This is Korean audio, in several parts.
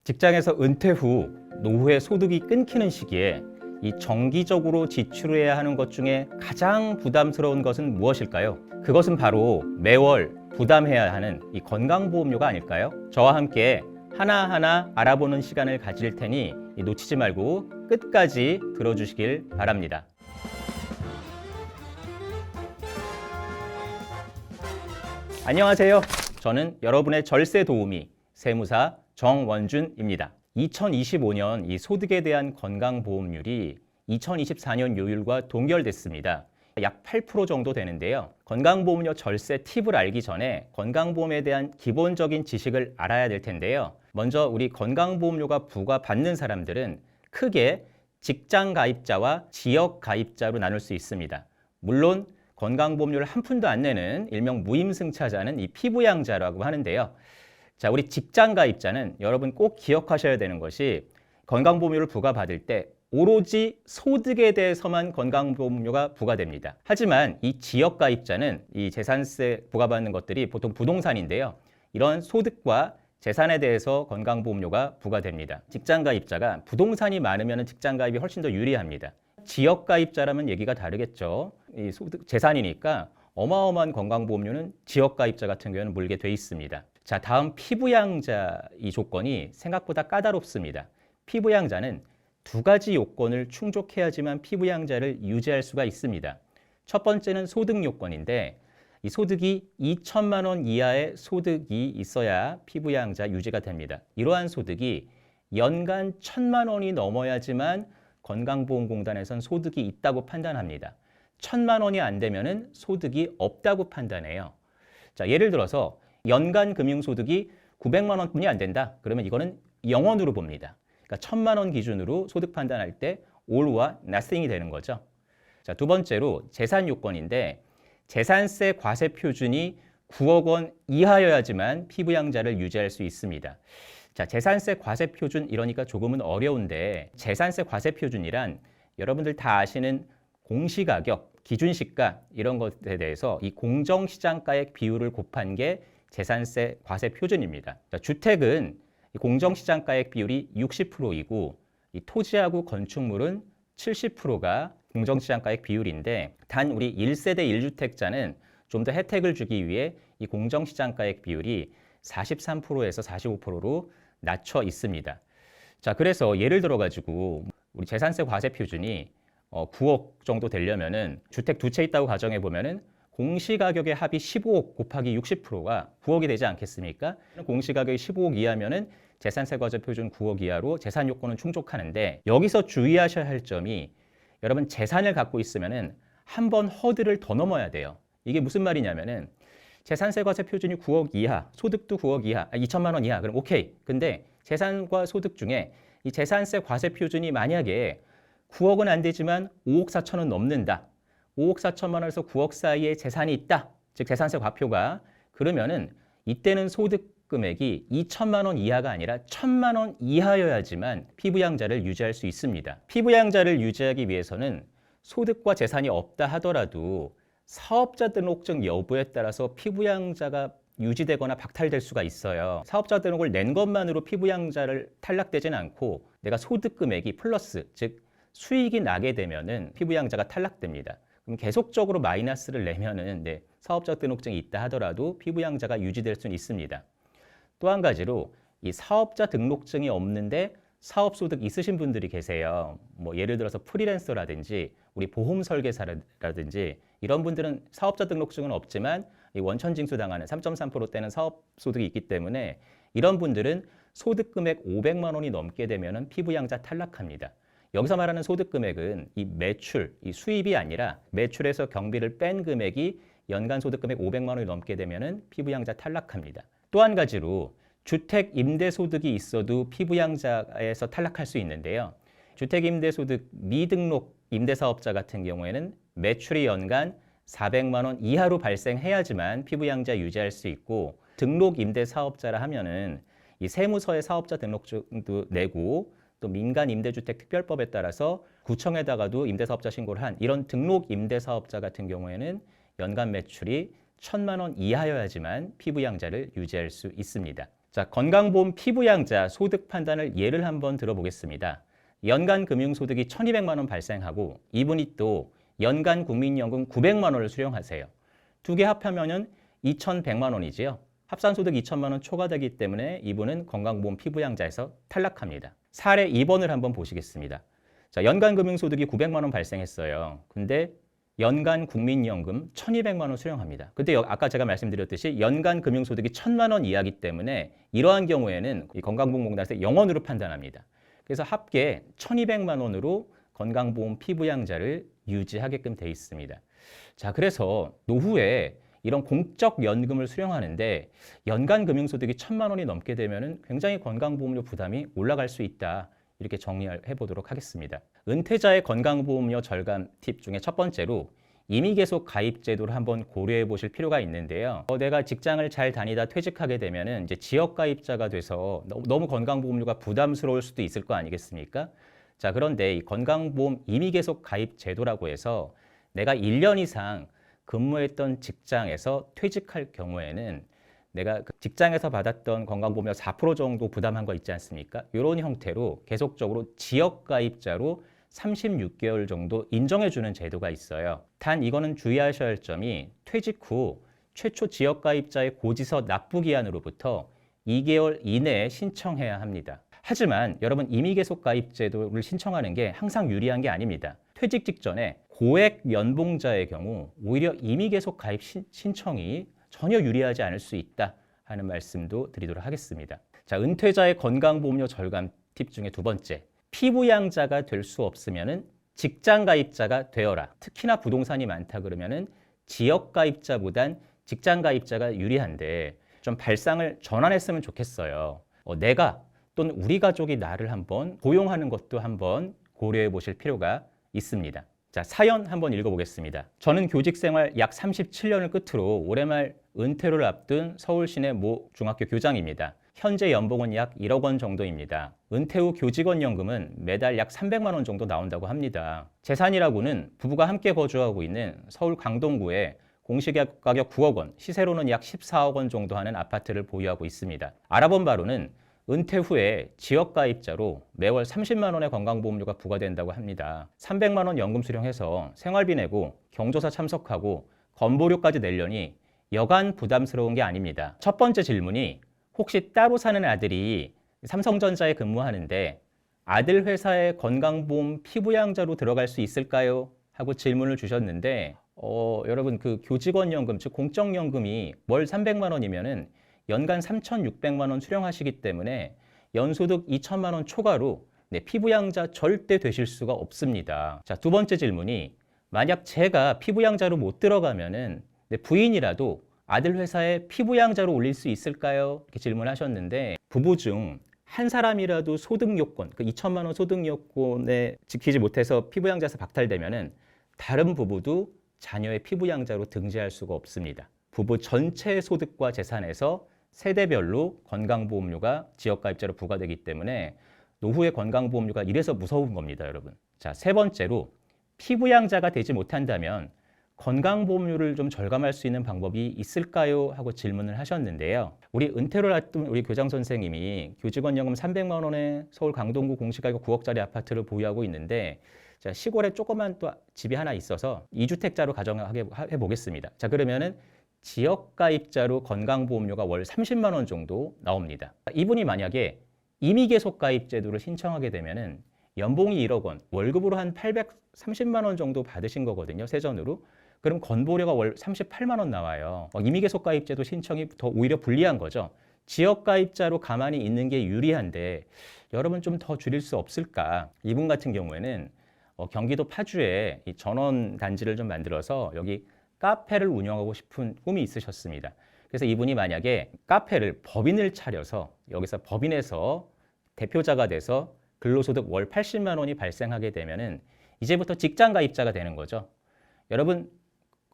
직장에서 은퇴 후 노후에 소득이 끊기는 시기에 이 정기적으로 지출해야 하는 것 중에 가장 부담스러운 것은 무엇일까요? 그것은 바로 매월 부담해야 하는 이 건강보험료가 아닐까요? 저와 함께 하나하나 알아보는 시간을 가질 테니 놓치지 말고 끝까지 들어주시길 바랍니다. 안녕하세요. 저는 여러분의 절세 도우미 세무사 정원준입니다. 2025년 이 소득에 대한 건강보험률이 2024년 요율과 동결됐습니다. 약 8% 정도 되는데요. 건강보험료 절세 팁을 알기 전에 건강보험에 대한 기본적인 지식을 알아야 될 텐데요. 먼저 우리 건강보험료가 부과받는 사람들은 크게 직장 가입자와 지역 가입자로 나눌 수 있습니다. 물론 건강보험료를 한 푼도 안 내는 일명 무임승차자는 이 피부양자라고 하는데요. 자, 우리 직장 가입자는 여러분 꼭 기억하셔야 되는 것이 건강보험료를 부과받을 때 오로지 소득에 대해서만 건강보험료가 부과됩니다. 하지만 이 지역 가입자는 이 재산세 부과받는 것들이 보통 부동산인데요. 이런 소득과 재산에 대해서 건강보험료가 부과됩니다. 직장 가입자가 부동산이 많으면 직장 가입이 훨씬 더 유리합니다. 지역 가입자라면 얘기가 다르겠죠. 이 소득 재산이니까 어마어마한 건강보험료는 지역 가입자 같은 경우는 물게 돼 있습니다. 자, 다음 피부양자 이 조건이 생각보다 까다롭습니다. 피부양자는 두 가지 요건을 충족해야지만 피부양자를 유지할 수가 있습니다. 첫 번째는 소득 요건인데 이 소득이 2천만 원 이하의 소득이 있어야 피부양자 유지가 됩니다. 이러한 소득이 연간 1,000만 원이 넘어야지만 건강보험공단에선 소득이 있다고 판단합니다. 1,000만 원이 안 되면은 소득이 없다고 판단해요. 자, 예를 들어서 연간 금융소득이 900만 원뿐이 안 된다. 그러면 이거는 0원으로 봅니다. 그러니까 1,000만 원 기준으로 소득 판단할 때 all와 nothing이 되는 거죠. 자, 두 번째로 재산 요건인데 재산세 과세 표준이 9억 원 이하여야지만 피부양자를 유지할 수 있습니다. 자, 재산세 과세 표준 이러니까 조금은 어려운데 재산세 과세 표준이란 여러분들 다 아시는 공시가격, 기준시가 이런 것에 대해서 이 공정시장가액 비율을 곱한 게 재산세 과세 표준입니다. 자, 주택은 공정시장가액 비율이 60%이고 이 토지하고 건축물은 70%가 공정시장가액 비율인데 단 우리 1세대 1주택자는 좀 더 혜택을 주기 위해 이 공정시장가액 비율이 43%에서 45%로 낮춰 있습니다. 자, 그래서 예를 들어 가지고 우리 재산세 과세 표준이 9억 정도 되려면은 주택 두 채 있다고 가정해 보면은 공시가격의 합이 15억 곱하기 60%가 9억이 되지 않겠습니까? 공시가격이 15억 이하면은 재산세 과세 표준 9억 이하로 재산 요건은 충족하는데 여기서 주의하셔야 할 점이 여러분 재산을 갖고 있으면은 한 번 허들을 더 넘어야 돼요. 이게 무슨 말이냐면은 재산세 과세 표준이 9억 이하, 소득도 9억 이하, 2천만 원 이하, 그럼 오케이. 근데 재산과 소득 중에 이 재산세 과세 표준이 만약에 9억은 안 되지만 5억 4천은 넘는다. 5억 4천만 원에서 9억 사이에 재산이 있다. 즉 재산세 과표가. 그러면은 이때는 소득 금액이 2천만 원 이하가 아니라 1,000만 원 이하여야지만 피부양자를 유지할 수 있습니다. 피부양자를 유지하기 위해서는 소득과 재산이 없다 하더라도 사업자 등록증 여부에 따라서 피부양자가 유지되거나 박탈될 수가 있어요. 사업자 등록을 낸 것만으로 피부양자를 탈락되지는 않고 내가 소득 금액이 플러스, 즉 수익이 나게 되면은 피부양자가 탈락됩니다. 그럼 계속적으로 마이너스를 내면은 사업자 등록증이 있다 하더라도 피부양자가 유지될 수는 있습니다. 또 한 가지로 이 사업자 등록증이 없는데 사업소득 있으신 분들이 계세요. 뭐 예를 들어서 프리랜서라든지 우리 보험 설계사라든지 이런 분들은 사업자 등록증은 없지만 이 원천징수 당하는 3.3%대는 사업소득이 있기 때문에 이런 분들은 소득 금액 500만 원이 넘게 되면은 피부양자 탈락합니다. 여기서 말하는 소득 금액은 이 매출, 이 수입이 아니라 매출에서 경비를 뺀 금액이 연간 소득 금액 500만 원이 넘게 되면은 피부양자 탈락합니다. 또 한 가지로 주택 임대소득이 있어도 피부양자에서 탈락할 수 있는데요. 주택 임대소득 미등록 임대사업자 같은 경우에는 매출이 연간 400만 원 이하로 발생해야지만 피부양자 유지할 수 있고 등록 임대사업자라 하면은 이 세무서에 사업자 등록증도 내고 또 민간임대주택특별법에 따라서 구청에다가도 임대사업자 신고를 한 이런 등록 임대사업자 같은 경우에는 연간 매출이 1,000만 원 이하여야지만 피부양자를 유지할 수 있습니다. 자, 건강보험 피부양자 소득 판단을 예를 한번 들어보겠습니다. 연간 금융소득이 1,200만 원 발생하고 이분이 또 연간 국민연금 900만 원을 수령하세요. 두 개 합하면은 2,100만 원이지요. 합산소득 2천만 원 초과되기 때문에 이분은 건강보험 피부양자에서 탈락합니다. 사례 2번을 한번 보시겠습니다. 자, 연간 금융소득이 900만 원 발생했어요. 근데 연간 국민연금 1,200만 원 수령합니다. 근데 아까 제가 말씀드렸듯이 연간 금융소득이 1,000만 원 이하기 때문에 이러한 경우에는 이 건강보험공단에서 0원으로 판단합니다. 그래서 합계 1,200만 원으로 건강보험 피부양자를 유지하게끔 돼 있습니다. 자, 그래서 노후에 이런 공적 연금을 수령하는데 연간 금융소득이 1,000만 원이 넘게 되면 굉장히 건강보험료 부담이 올라갈 수 있다. 이렇게 정리해 보도록 하겠습니다. 은퇴자의 건강보험료 절감 팁 중에 첫 번째로 임의계속 가입 제도를 한번 고려해 보실 필요가 있는데요. 내가 직장을 잘 다니다 퇴직하게 되면은 이제 지역 가입자가 돼서 너무 건강보험료가 부담스러울 수도 있을 거 아니겠습니까? 자, 그런데 이 건강보험 임의계속 가입 제도라고 해서 내가 1년 이상 근무했던 직장에서 퇴직할 경우에는 내가 그 직장에서 받았던 건강보험료 4% 정도 부담한 거 있지 않습니까? 이런 형태로 계속적으로 지역가입자로 36개월 정도 인정해주는 제도가 있어요. 단 이거는 주의하셔야 할 점이 퇴직 후 최초 지역가입자의 고지서 납부기한으로부터 2개월 이내에 신청해야 합니다. 하지만 여러분 임의계속 가입 제도를 신청하는 게 항상 유리한 게 아닙니다. 퇴직 직전에 고액 연봉자의 경우 오히려 임의계속 가입 신청이 전혀 유리하지 않을 수 있다 하는 말씀도 드리도록 하겠습니다. 자, 은퇴자의 건강보험료 절감 팁 중에 두 번째, 피부양자가 될 수 없으면은 직장가입자가 되어라. 특히나 부동산이 많다 그러면은 지역가입자보단 직장가입자가 유리한데 좀 발상을 전환했으면 좋겠어요. 내가 또는 우리 가족이 나를 한번 고용하는 것도 한번 고려해 보실 필요가 있습니다. 자, 사연 한번 읽어보겠습니다. 저는 교직 생활 약 37년을 끝으로 올해 말 은퇴를 앞둔 서울 시내 모 중학교 교장입니다. 현재 연봉은 약 1억 원 정도입니다. 은퇴 후 교직원연금은 매달 약 300만 원 정도 나온다고 합니다. 재산이라고는 부부가 함께 거주하고 있는 서울 강동구에 공시가격 9억 원, 시세로는 약 14억 원 정도 하는 아파트를 보유하고 있습니다. 알아본 바로는 은퇴 후에 지역가입자로 매월 30만 원의 건강보험료가 부과된다고 합니다. 300만 원 연금 수령해서 생활비 내고 경조사 참석하고 건보료까지 내려니 여간 부담스러운 게 아닙니다. 첫 번째 질문이 혹시 따로 사는 아들이 삼성전자에 근무하는데 아들 회사의 건강보험 피부양자로 들어갈 수 있을까요? 하고 질문을 주셨는데 여러분 그 교직원연금 즉 공적연금이 월 300만 원이면은 연간 3,600만 원 수령하시기 때문에 연소득 2천만 원 초과로 피부양자 절대 되실 수가 없습니다. 자, 두 번째 질문이 만약 제가 피부양자로 못 들어가면은 부인이라도 아들 회사에 피부양자로 올릴 수 있을까요? 이렇게 질문하셨는데 부부 중 한 사람이라도 소득 요건, 그 2천만 원 소득 요건에 지키지 못해서 피부양자에서 박탈되면은 다른 부부도 자녀의 피부양자로 등재할 수가 없습니다. 부부 전체 소득과 재산에서 세대별로 건강보험료가 지역가입자로 부과되기 때문에 노후의 건강보험료가 이래서 무서운 겁니다, 여러분. 자, 세 번째로 피부양자가 되지 못한다면 건강보험료를 좀 절감할 수 있는 방법이 있을까요? 하고 질문을 하셨는데요. 우리 은퇴를 앞둔 우리 교장 선생님이 교직원연금 300만 원에 서울 강동구 공시가격 9억짜리 아파트를 보유하고 있는데 자, 시골에 조그만 또 집이 하나 있어서 2주택자로 가정해 보겠습니다. 자, 그러면은 지역가입자로 건강보험료가 월 30만 원 정도 나옵니다. 이분이 만약에 임의계속가입 제도를 신청하게 되면은 연봉이 1억 원, 월급으로 한 830만 원 정도 받으신 거거든요, 세전으로. 그럼 건보료가 월 38만 원 나와요. 임의계속가입제도 신청이 더 오히려 불리한 거죠. 지역가입자로 가만히 있는 게 유리한데 여러분 좀 더 줄일 수 없을까? 이분 같은 경우에는 경기도 파주에 이 전원 단지를 좀 만들어서 여기 카페를 운영하고 싶은 꿈이 있으셨습니다. 그래서 이분이 만약에 카페를 법인을 차려서 여기서 법인에서 대표자가 돼서 근로소득 월 80만 원이 발생하게 되면은 이제부터 직장가입자가 되는 거죠. 여러분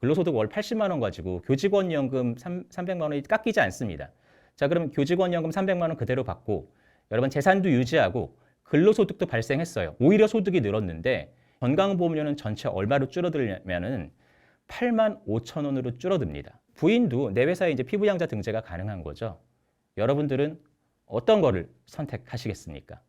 근로소득 월 80만 원 가지고 교직원연금 300만 원이 깎이지 않습니다. 자, 그러면 교직원연금 300만 원 그대로 받고 여러분 재산도 유지하고 근로소득도 발생했어요. 오히려 소득이 늘었는데 건강보험료는 전체 얼마로 줄어들냐면은 8만 5천 원으로 줄어듭니다. 부인도 내 회사에 이제 피부양자 등재가 가능한 거죠. 여러분들은 어떤 거를 선택하시겠습니까?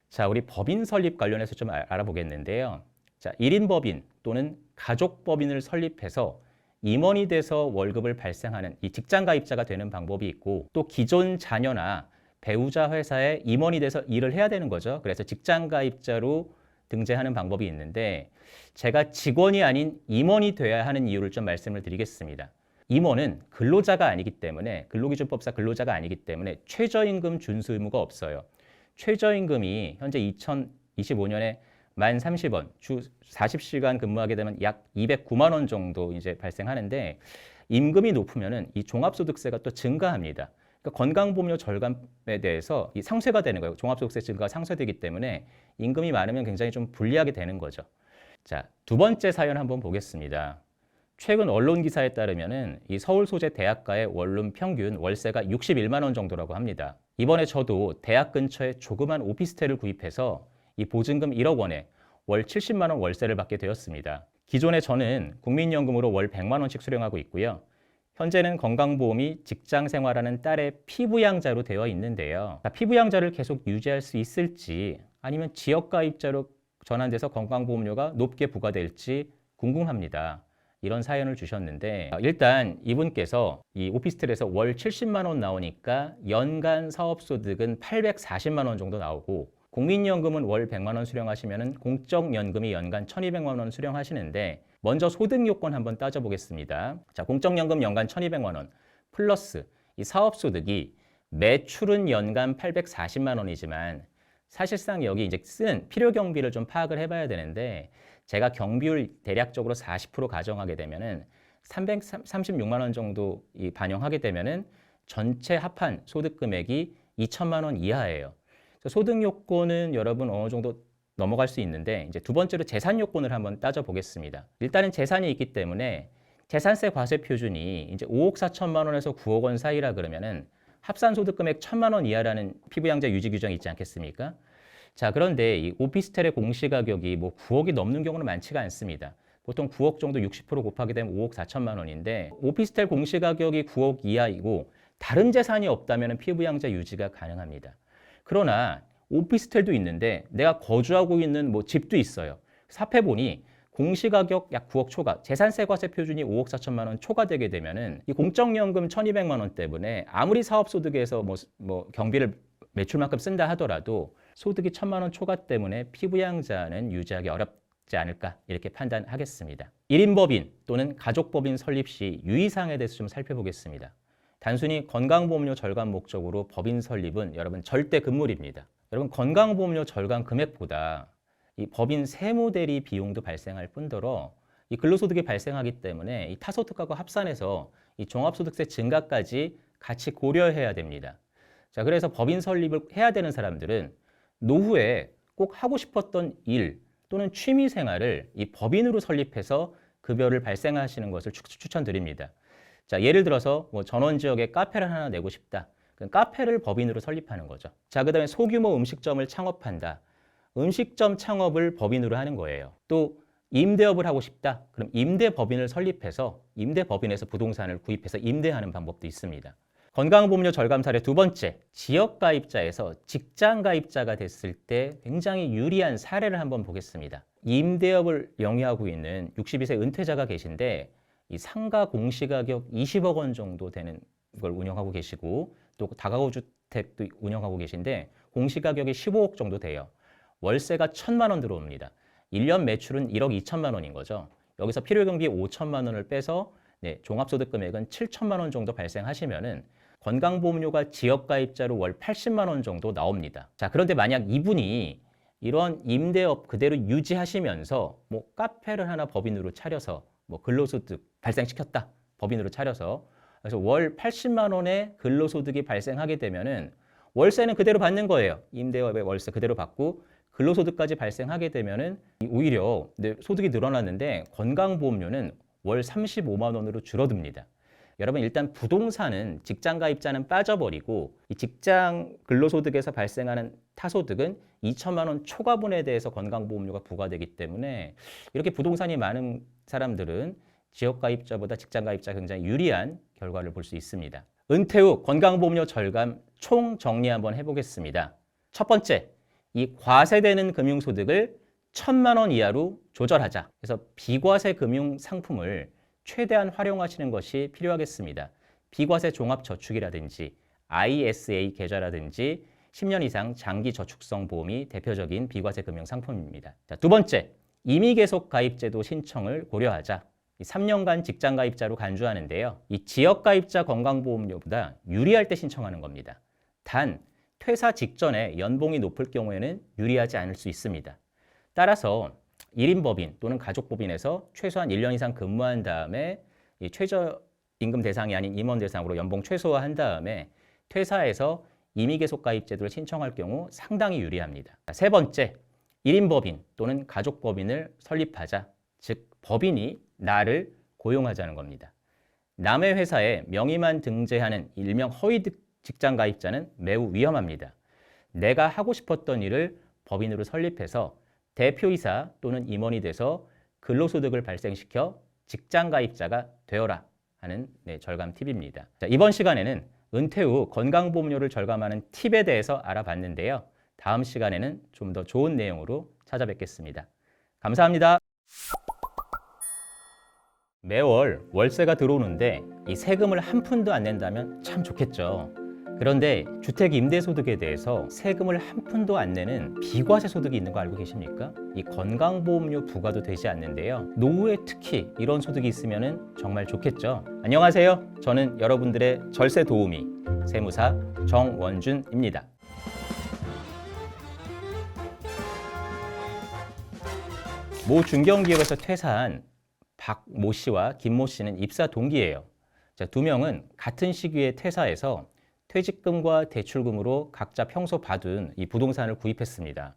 자, 우리 법인 설립 관련해서 좀 알아보겠는데요. 자, 1인 법인 또는 가족 법인을 설립해서 임원이 돼서 월급을 발생하는 이 직장 가입자가 되는 방법이 있고, 또 기존 자녀나 배우자 회사에 임원이 돼서 일을 해야 되는 거죠. 그래서 직장 가입자로 등재하는 방법이 있는데, 제가 직원이 아닌 임원이 돼야 하는 이유를 좀 말씀을 드리겠습니다. 임원은 근로자가 아니기 때문에, 근로기준법상 근로자가 아니기 때문에 최저임금 준수 의무가 없어요. 최저임금이 현재 2025년에 만 30원, 주 40시간 근무하게 되면 약 209만 원 정도 이제 발생하는데, 임금이 높으면은 이 종합소득세가 또 증가합니다. 그러니까 건강보험료 절감에 대해서 이 상쇄가 되는 거예요. 종합소득세 증가가 상쇄되기 때문에 임금이 많으면 굉장히 좀 불리하게 되는 거죠. 자, 두 번째 사연 한번 보겠습니다. 최근 언론 기사에 따르면은 이 서울 소재 대학가의 원룸 평균 월세가 61만 원 정도라고 합니다. 이번에 저도 대학 근처에 조그만 오피스텔을 구입해서 이 보증금 1억 원에 월 70만 원 월세를 받게 되었습니다. 기존에 저는 국민연금으로 월 100만 원씩 수령하고 있고요. 현재는 건강보험이 직장생활하는 딸의 피부양자로 되어 있는데요. 피부양자를 계속 유지할 수 있을지, 아니면 지역가입자로 전환돼서 건강보험료가 높게 부과될지 궁금합니다. 이런 사연을 주셨는데, 일단 이분께서 이 오피스텔에서 월 70만 원 나오니까 연간 사업소득은 840만 원 정도 나오고, 국민연금은 월 100만 원 수령하시면 공적연금이 연간 1,200만 원 수령하시는데, 먼저 소득 요건 한번 따져보겠습니다. 자, 공적연금 연간 1,200만 원 플러스 이 사업소득이, 매출은 연간 840만 원이지만 사실상 여기 이제 쓰는 필요 경비를 좀 파악을 해봐야 되는데, 제가 경비율 대략적으로 40% 가정하게 되면은 336만 원 정도 반영하게 되면은 전체 합한 소득 금액이 2천만 원 이하예요. 소득 요건은 여러분 어느 정도 넘어갈 수 있는데, 이제 두 번째로 재산 요건을 한번 따져보겠습니다. 일단은 재산이 있기 때문에 재산세 과세 표준이 이제 5억 4천만 원에서 9억 원 사이라 그러면은 합산 소득 금액 1,000만 원 이하라는 피부양자 유지 규정이 있지 않겠습니까? 자, 그런데 이 오피스텔의 공시가격이 뭐 9억이 넘는 경우는 많지가 않습니다. 보통 9억 정도 60% 곱하게 되면 5억 4천만 원인데, 오피스텔 공시가격이 9억 이하이고 다른 재산이 없다면 피부양자 유지가 가능합니다. 그러나 오피스텔도 있는데 내가 거주하고 있는 뭐 집도 있어요. 합해보니 공시가격 약 9억 초과, 재산세 과세 표준이 5억 4천만 원 초과되게 되면은 이 공적연금 1,200만 원 때문에 아무리 사업소득에서 뭐 경비를 매출만큼 쓴다 하더라도 소득이 1,000만 원 초과 때문에 피부양자는 유지하기 어렵지 않을까, 이렇게 판단하겠습니다. 1인 법인 또는 가족 법인 설립 시 유의사항에 대해서 좀 살펴보겠습니다. 단순히 건강보험료 절감 목적으로 법인 설립은 여러분 절대 금물입니다. 여러분, 건강보험료 절감 금액보다 이 법인 세무대리 비용도 발생할 뿐더러 이 근로소득이 발생하기 때문에 이 타소득하고 합산해서 이 종합소득세 증가까지 같이 고려해야 됩니다. 자, 그래서 법인 설립을 해야 되는 사람들은 노후에 꼭 하고 싶었던 일 또는 취미 생활을 이 법인으로 설립해서 급여를 발생하시는 것을 추천드립니다. 자, 예를 들어서 뭐 전원 지역에 카페를 하나 내고 싶다. 그럼 카페를 법인으로 설립하는 거죠. 자, 그다음에 소규모 음식점을 창업한다. 음식점 창업을 법인으로 하는 거예요. 또 임대업을 하고 싶다. 그럼 임대법인을 설립해서 임대법인에서 부동산을 구입해서 임대하는 방법도 있습니다. 건강보험료 절감 사례 두 번째, 지역가입자에서 직장가입자가 됐을 때 굉장히 유리한 사례를 한번 보겠습니다. 임대업을 영위하고 있는 62세 은퇴자가 계신데, 이 상가 공시가격 20억 원 정도 되는 걸 운영하고 계시고, 또 다가구 주택도 운영하고 계신데 공시가격이 15억 정도 돼요. 월세가 1,000만 원 들어옵니다. 1년 매출은 1억 2천만 원인 거죠. 여기서 필요경비 5천만 원을 빼서 종합소득 금액은 7천만 원 정도 발생하시면은 건강보험료가 지역가입자로 월 80만 원 정도 나옵니다. 자, 그런데 만약 이분이 이런 임대업 그대로 유지하시면서 뭐 카페를 하나 법인으로 차려서 뭐 근로소득 발생시켰다. 법인으로 차려서. 그래서 월 80만 원의 근로소득이 발생하게 되면은 월세는 그대로 받는 거예요. 임대업의 월세 그대로 받고 근로소득까지 발생하게 되면은 오히려 소득이 늘어났는데 건강보험료는 월 35만 원으로 줄어듭니다. 여러분, 일단 부동산은 직장가입자는 빠져버리고 이 직장 근로소득에서 발생하는 타소득은 2천만 원 초과분에 대해서 건강보험료가 부과되기 때문에 이렇게 부동산이 많은 사람들은 지역가입자보다 직장가입자가 굉장히 유리한 결과를 볼 수 있습니다. 은퇴 후 건강보험료 절감 총 정리 한번 해보겠습니다. 첫 번째, 이 과세되는 금융소득을 1,000만 원 이하로 조절하자. 그래서 비과세 금융 상품을 최대한 활용하시는 것이 필요하겠습니다. 비과세 종합저축이라든지 ISA 계좌라든지 10년 이상 장기저축성 보험이 대표적인 비과세 금융 상품입니다. 자, 두 번째, 임의계속 가입제도 신청을 고려하자. 3년간 직장 가입자로 간주하는데요. 이 지역 가입자 건강보험료보다 유리할 때 신청하는 겁니다. 단, 퇴사 직전에 연봉이 높을 경우에는 유리하지 않을 수 있습니다. 따라서 1인법인 또는 가족법인에서 최소한 1년 이상 근무한 다음에 이 최저임금 대상이 아닌 임원 대상으로 연봉 최소화한 다음에 퇴사해서 임의계속 가입제도를 신청할 경우 상당히 유리합니다. 세 번째, 1인법인 또는 가족법인을 설립하자. 즉, 법인이 나를 고용하자는 겁니다. 남의 회사에 명의만 등재하는 일명 허위 직장 가입자는 매우 위험합니다. 내가 하고 싶었던 일을 법인으로 설립해서 대표이사 또는 임원이 돼서 근로소득을 발생시켜 직장 가입자가 되어라 하는 절감 팁입니다. 자, 이번 시간에는 은퇴 후 건강보험료를 절감하는 팁에 대해서 알아봤는데요. 다음 시간에는 좀 더 좋은 내용으로 찾아뵙겠습니다. 감사합니다. 매월 월세가 들어오는데 이 세금을 한 푼도 안 낸다면 참 좋겠죠. 그런데 주택 임대소득에 대해서 세금을 한 푼도 안 내는 비과세 소득이 있는 거 알고 계십니까? 이 건강보험료 부과도 되지 않는데요. 노후에 특히 이런 소득이 있으면 정말 좋겠죠. 안녕하세요. 저는 여러분들의 절세 도우미 세무사 정원준입니다. 모 중견기업에서 퇴사한 박모 씨와 김모 씨는 입사 동기예요. 자, 두 명은 같은 시기에 퇴사해서 퇴직금과 대출금으로 각자 평소 받은 이 부동산을 구입했습니다.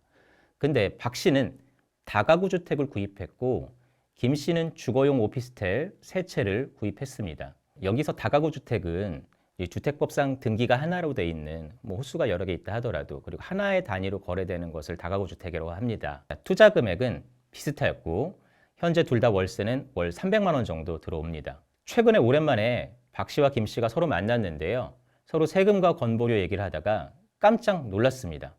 근데 박 씨는 다가구 주택을 구입했고 김 씨는 주거용 오피스텔 세 채를 구입했습니다. 여기서 다가구 주택은 이 주택법상 등기가 하나로 돼 있는 호수가 여러 개 있다 하더라도 그리고 하나의 단위로 거래되는 것을 다가구 주택이라고 합니다. 투자 금액은 비슷하였고 현재 둘 다 월세는 월 300만 원 정도 들어옵니다. 최근에 오랜만에 박 씨와 김 씨가 서로 만났는데요. 서로 세금과 건보료 얘기를 하다가 깜짝 놀랐습니다.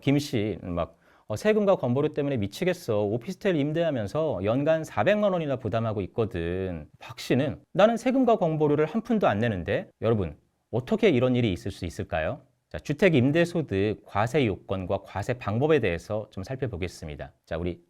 김 씨 막 세금과 건보료 때문에 미치겠어. 오피스텔 임대하면서 연간 400만 원이나 부담하고 있거든. 박 씨는 나는 세금과 건보료를 한 푼도 안 내는데. 여러분, 어떻게 이런 일이 있을 수 있을까요? 자, 주택 임대소득 과세 요건과 과세 방법에 대해서 좀 살펴보겠습니다. 자, 우리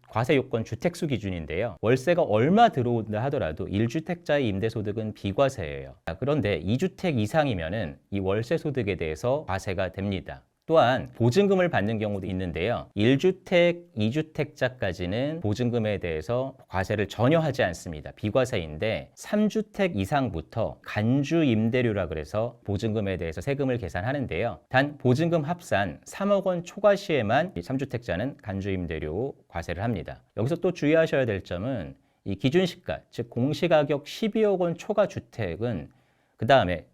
과세 요건 주택수 기준인데요. 월세가 얼마 들어온다 하더라도 1주택자의 임대소득은 비과세예요. 자, 그런데 2주택 이상이면은 이 월세 소득에 대해서 과세가 됩니다. 또한 보증금을 받는 경우도 있는데요. 1주택, 2주택자까지는 보증금에 대해서 과세를 전혀 하지 않습니다. 비과세인데 3주택 이상부터 간주 임대료라 그래서 보증금에 대해서 세금을 계산하는데요. 단 보증금 합산 3억 원 초과 시에만 3주택자는 간주 임대료 과세를 합니다. 여기서 또 주의하셔야 될 점은 이 기준시가, 즉 공시가격 12억 원 초과 주택은 그 다음에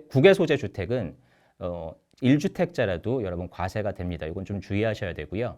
국외 소재 주택은 1주택자라도 여러분 과세가 됩니다. 이건 좀 주의하셔야 되고요.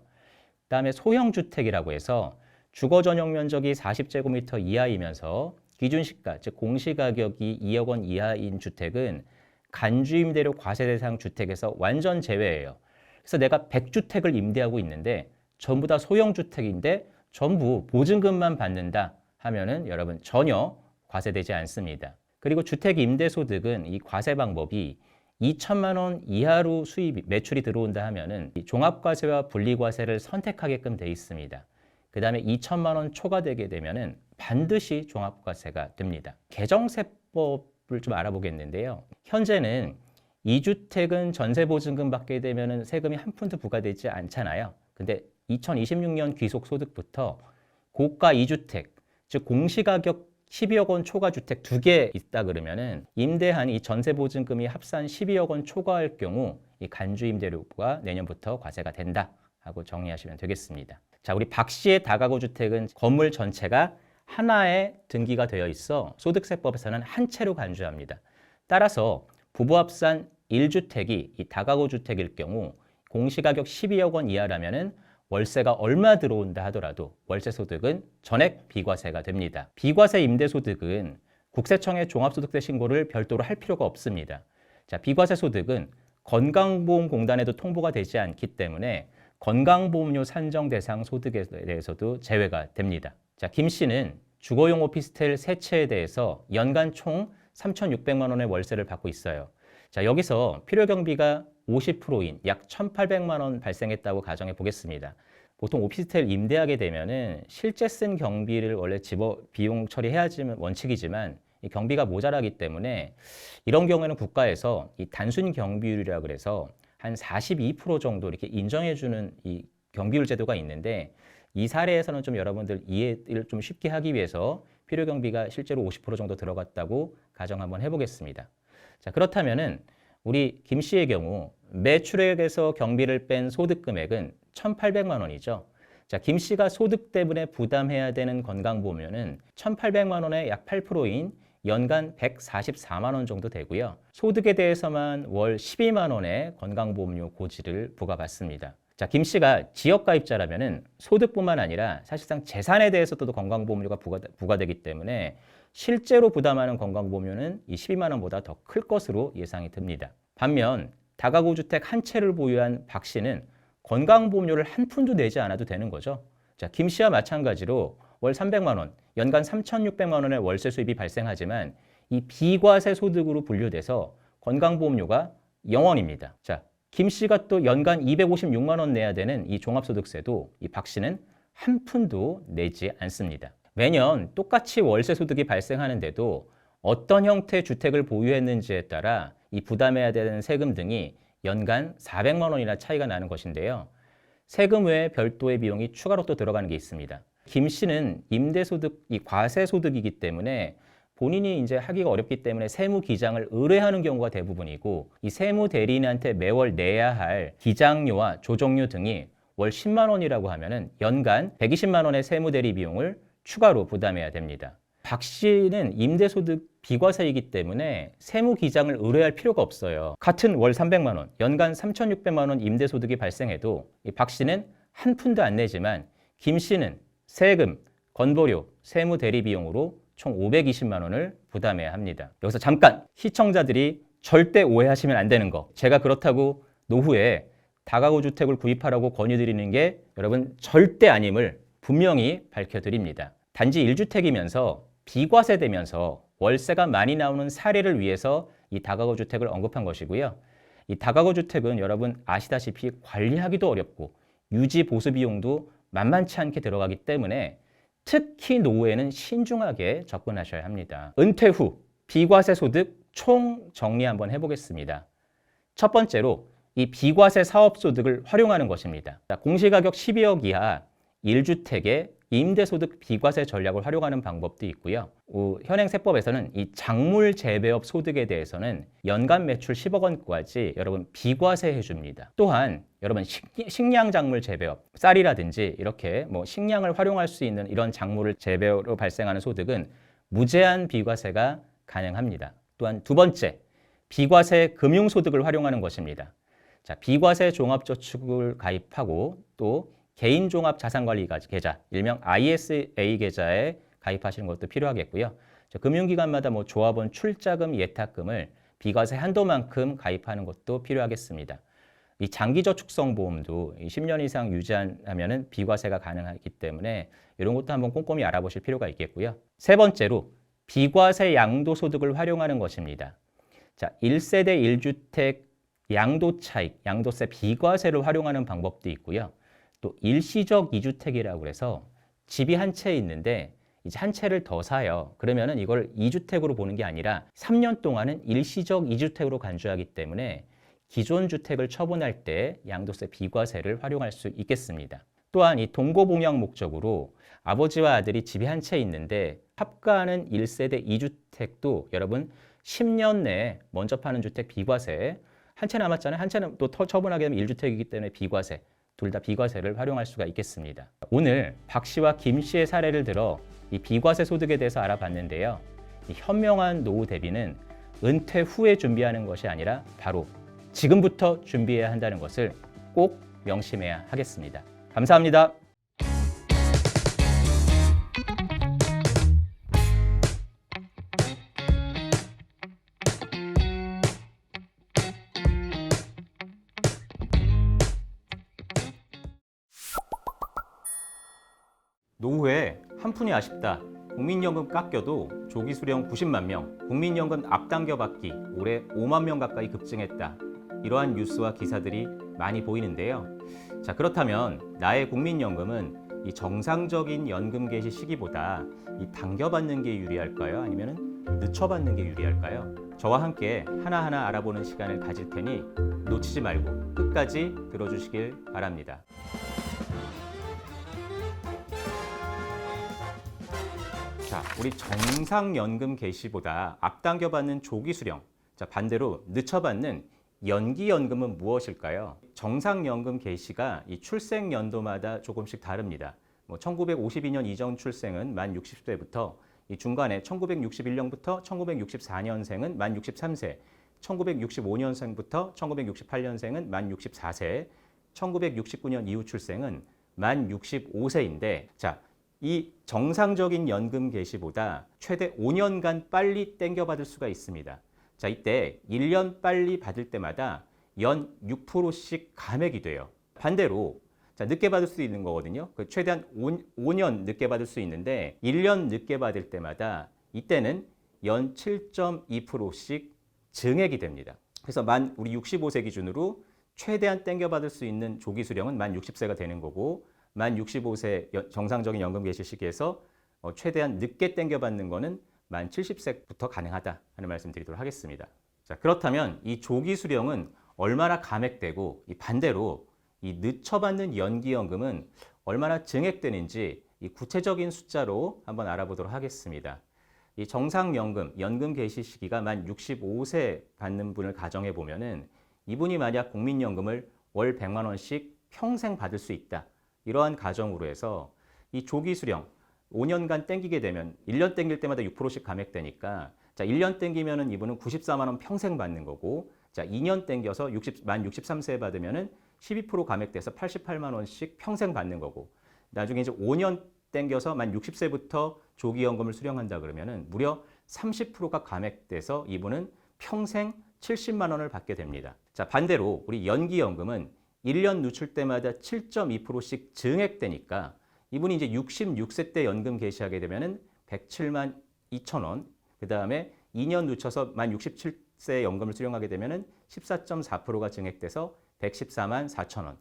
그다음에 소형주택이라고 해서 주거 전용 면적이 40제곱미터 이하이면서 기준시가, 즉 공시가격이 2억 원 이하인 주택은 간주임대료 과세 대상 주택에서 완전 제외예요. 그래서 내가 100주택을 임대하고 있는데 전부 다 소형주택인데 전부 보증금만 받는다 하면은 여러분 전혀 과세되지 않습니다. 그리고 주택 임대소득은 이 과세 방법이 2천만 원 이하로 매출이 들어온다 하면은 종합과세와 분리과세를 선택하게끔 돼 있습니다. 그 다음에 2천만 원 초과되게 되면은 반드시 종합과세가 됩니다. 개정세법을 좀 알아보겠는데요. 현재는 2주택은 전세보증금 받게 되면은 세금이 한 푼도 부과되지 않잖아요. 근데 2026년 귀속소득부터 고가 2주택, 즉 공시가격 12억 원 초과 주택 2개 있다 그러면은 임대한 이 전세보증금이 합산 12억 원 초과할 경우 이 간주임대료가 내년부터 과세가 된다 하고 정리하시면 되겠습니다. 자, 우리 박 씨의 다가구 주택은 건물 전체가 하나에 등기가 되어 있어 소득세법에서는 한 채로 간주합니다. 따라서 부부 합산 1주택이 이 다가구 주택일 경우 공시가격 12억 원 이하라면은 월세가 얼마 들어온다 하더라도 월세 소득은 전액 비과세가 됩니다. 비과세 임대소득은 국세청에 종합소득세 신고를 별도로 할 필요가 없습니다. 자, 비과세 소득은 건강보험공단에도 통보가 되지 않기 때문에 건강보험료 산정 대상 소득에 대해서도 제외가 됩니다. 자, 김 씨는 주거용 오피스텔 세 채에 대해서 연간 총 3,600만 원의 월세를 받고 있어요. 자, 여기서 필요경비가 50%인 약 1,800만 원 발생했다고 가정해 보겠습니다. 보통 오피스텔 임대하게 되면은 실제 쓴 경비를 원래 비용 처리해야지만 원칙이지만 이 경비가 모자라기 때문에 이런 경우에는 국가에서 이 단순 경비율이라 그래서 한 42% 정도 이렇게 인정해주는 이 경비율 제도가 있는데 이 사례에서는 좀 여러분들 이해를 좀 쉽게 하기 위해서 필요 경비가 실제로 50% 정도 들어갔다고 가정 한번 해보겠습니다. 자, 그렇다면은 우리 김 씨의 경우 매출액에서 경비를 뺀 소득 금액은 1,800만 원이죠. 자, 김 씨가 소득 때문에 부담해야 되는 건강보험료는 1,800만 원의 약 8%인 연간 144만 원 정도 되고요. 소득에 대해서만 월 12만 원의 건강보험료 고지를 부과받습니다. 자, 김 씨가 지역가입자라면은 소득뿐만 아니라 사실상 재산에 대해서도 건강보험료가 부과되기 때문에 실제로 부담하는 건강보험료는 이 12만 원보다 더 클 것으로 예상이 듭니다. 반면 다가구 주택 한 채를 보유한 박 씨는 건강보험료를 한 푼도 내지 않아도 되는 거죠. 자, 김 씨와 마찬가지로 월 300만 원, 연간 3,600만 원의 월세 수입이 발생하지만 이 비과세 소득으로 분류돼서 건강보험료가 0원입니다. 자, 김 씨가 또 연간 256만 원 내야 되는 이 종합소득세도 이 박 씨는 한 푼도 내지 않습니다. 매년 똑같이 월세 소득이 발생하는데도 어떤 형태의 주택을 보유했는지에 따라 이 부담해야 되는 세금 등이 연간 400만 원이나 차이가 나는 것인데요. 세금 외에 별도의 비용이 추가로 또 들어가는 게 있습니다. 김 씨는 임대소득, 이 과세소득이기 때문에 본인이 이제 하기가 어렵기 때문에 세무기장을 의뢰하는 경우가 대부분이고 이 세무대리인한테 매월 내야 할 기장료와 조정료 등이 월 10만 원이라고 하면은 연간 120만 원의 세무대리 비용을 추가로 부담해야 됩니다. 박 씨는 임대소득 비과세이기 때문에 세무기장을 의뢰할 필요가 없어요. 같은 월 300만 원, 연간 3,600만 원 임대소득이 발생해도 이 박 씨는 한 푼도 안 내지만 김 씨는 세금, 건보료, 세무대리 비용으로 총 520만 원을 부담해야 합니다. 여기서 잠깐 시청자들이 절대 오해하시면 안 되는 거. 제가 그렇다고 노후에 다가구 주택을 구입하라고 권유드리는 게 여러분 절대 아님을 분명히 밝혀드립니다. 단지 1주택이면서 비과세되면서 월세가 많이 나오는 사례를 위해서 이 다가구 주택을 언급한 것이고요. 이 다가구 주택은 여러분 아시다시피 관리하기도 어렵고 유지 보수 비용도 만만치 않게 들어가기 때문에 특히 노후에는 신중하게 접근하셔야 합니다. 은퇴 후 비과세 소득 총 정리 한번 해보겠습니다. 첫 번째로 이 비과세 사업소득을 활용하는 것입니다. 공시가격 12억 이하 1주택의 임대소득 비과세 전략을 활용하는 방법도 있고요. 현행 세법에서는 이 작물 재배업 소득에 대해서는 연간 매출 10억 원까지 여러분 비과세 해줍니다. 또한 여러분 식량 작물 재배업, 쌀이라든지 이렇게 뭐 식량을 활용할 수 있는 이런 작물을 재배로 발생하는 소득은 무제한 비과세가 가능합니다. 또한 두 번째, 비과세 금융소득을 활용하는 것입니다. 자, 비과세 종합저축을 가입하고 또 개인종합자산관리 계좌, 일명 ISA 계좌에 가입하시는 것도 필요하겠고요. 금융기관마다 뭐 조합원 출자금, 예탁금을 비과세 한도만큼 가입하는 것도 필요하겠습니다. 이 장기저축성 보험도 10년 이상 유지하면은 비과세가 가능하기 때문에 이런 것도 한번 꼼꼼히 알아보실 필요가 있겠고요. 세 번째로 비과세 양도소득을 활용하는 것입니다. 자, 1세대 1주택 양도차익, 양도세 비과세를 활용하는 방법도 있고요. 또 일시적 2주택이라고 해서 집이 한 채 있는데 이제 한 채를 더 사요. 그러면은 이걸 2주택으로 보는 게 아니라 3년 동안은 일시적 2주택으로 간주하기 때문에 기존 주택을 처분할 때 양도세 비과세를 활용할 수 있겠습니다. 또한 이 동거봉양 목적으로 아버지와 아들이 집이 한 채 있는데 합가하는 1세대 2주택도 여러분 10년 내에 먼저 파는 주택 비과세, 한 채 남았잖아요. 한 채는 또 처분하게 되면 1주택이기 때문에 비과세, 둘 다 비과세를 활용할 수가 있겠습니다. 오늘 박 씨와 김 씨의 사례를 들어 이 비과세 소득에 대해서 알아봤는데요. 이 현명한 노후 대비는 은퇴 후에 준비하는 것이 아니라 바로 지금부터 준비해야 한다는 것을 꼭 명심해야 하겠습니다. 감사합니다. 노후에 한 푼이 아쉽다. 국민연금 깎여도 조기 수령 90만 명, 국민연금 앞당겨 받기 올해 5만 명 가까이 급증했다. 이러한 뉴스와 기사들이 많이 보이는데요. 자, 그렇다면 나의 국민연금은 이 정상적인 연금 개시 시기보다 이 당겨받는 게 유리할까요? 아니면 늦춰받는 게 유리할까요? 저와 함께 하나하나 알아보는 시간을 가질 테니 놓치지 말고 끝까지 들어주시길 바랍니다. 자, 우리 정상연금 개시보다 앞당겨받는 조기 수령, 자, 반대로 늦춰받는 연기연금은 무엇일까요? 정상연금 개시가 이 출생 연도마다 조금씩 다릅니다. 1952년 이전 출생은 만 60세부터, 이 중간에 1961년부터 1964년생은 만 63세, 1965년생부터 1968년생은 만 64세, 1969년 이후 출생은 만 65세인데, 자, 이 정상적인 연금 개시보다 최대 5년간 빨리 땡겨받을 수가 있습니다. 자, 이때 1년 빨리 받을 때마다 연 6%씩 감액이 돼요. 반대로 자, 늦게 받을 수 있는 거거든요. 최대한 5년 늦게 받을 수 있는데 1년 늦게 받을 때마다 이때는 연 7.2%씩 증액이 됩니다. 그래서 우리 65세 기준으로 최대한 땡겨받을 수 있는 조기 수령은 만 60세가 되는 거고, 만 65세 정상적인 연금 개시 시기에서 최대한 늦게 땡겨받는 거는 만 70세부터 가능하다 하는 말씀 드리도록 하겠습니다. 자, 그렇다면 이 조기 수령은 얼마나 감액되고, 이 반대로 이 늦춰받는 연기연금은 얼마나 증액되는지 이 구체적인 숫자로 한번 알아보도록 하겠습니다. 이 정상연금, 연금 개시 시기가 만 65세 받는 분을 가정해 보면은 이분이 만약 국민연금을 월 100만 원씩 평생 받을 수 있다. 이러한 가정으로 해서 이 조기 수령 5년간 땡기게 되면 1년 땡길 때마다 6%씩 감액되니까, 자, 1년 땡기면은 이분은 94만 원 평생 받는 거고, 자, 2년 땡겨서 만 63세 받으면은 12% 감액돼서 88만 원씩 평생 받는 거고, 나중에 이제 5년 땡겨서 만 60세부터 조기연금을 수령한다 그러면은 무려 30%가 감액돼서 이분은 평생 70만 원을 받게 됩니다. 자, 반대로 우리 연기연금은 1년 늦출 때마다 7.2%씩 증액되니까 이분이 이제 66세 때 연금 개시하게 되면은 107만 2천 원, 그 다음에 2년 늦춰서 만 67세 연금을 수령하게 되면은 14.4%가 증액돼서 114만 4천 원.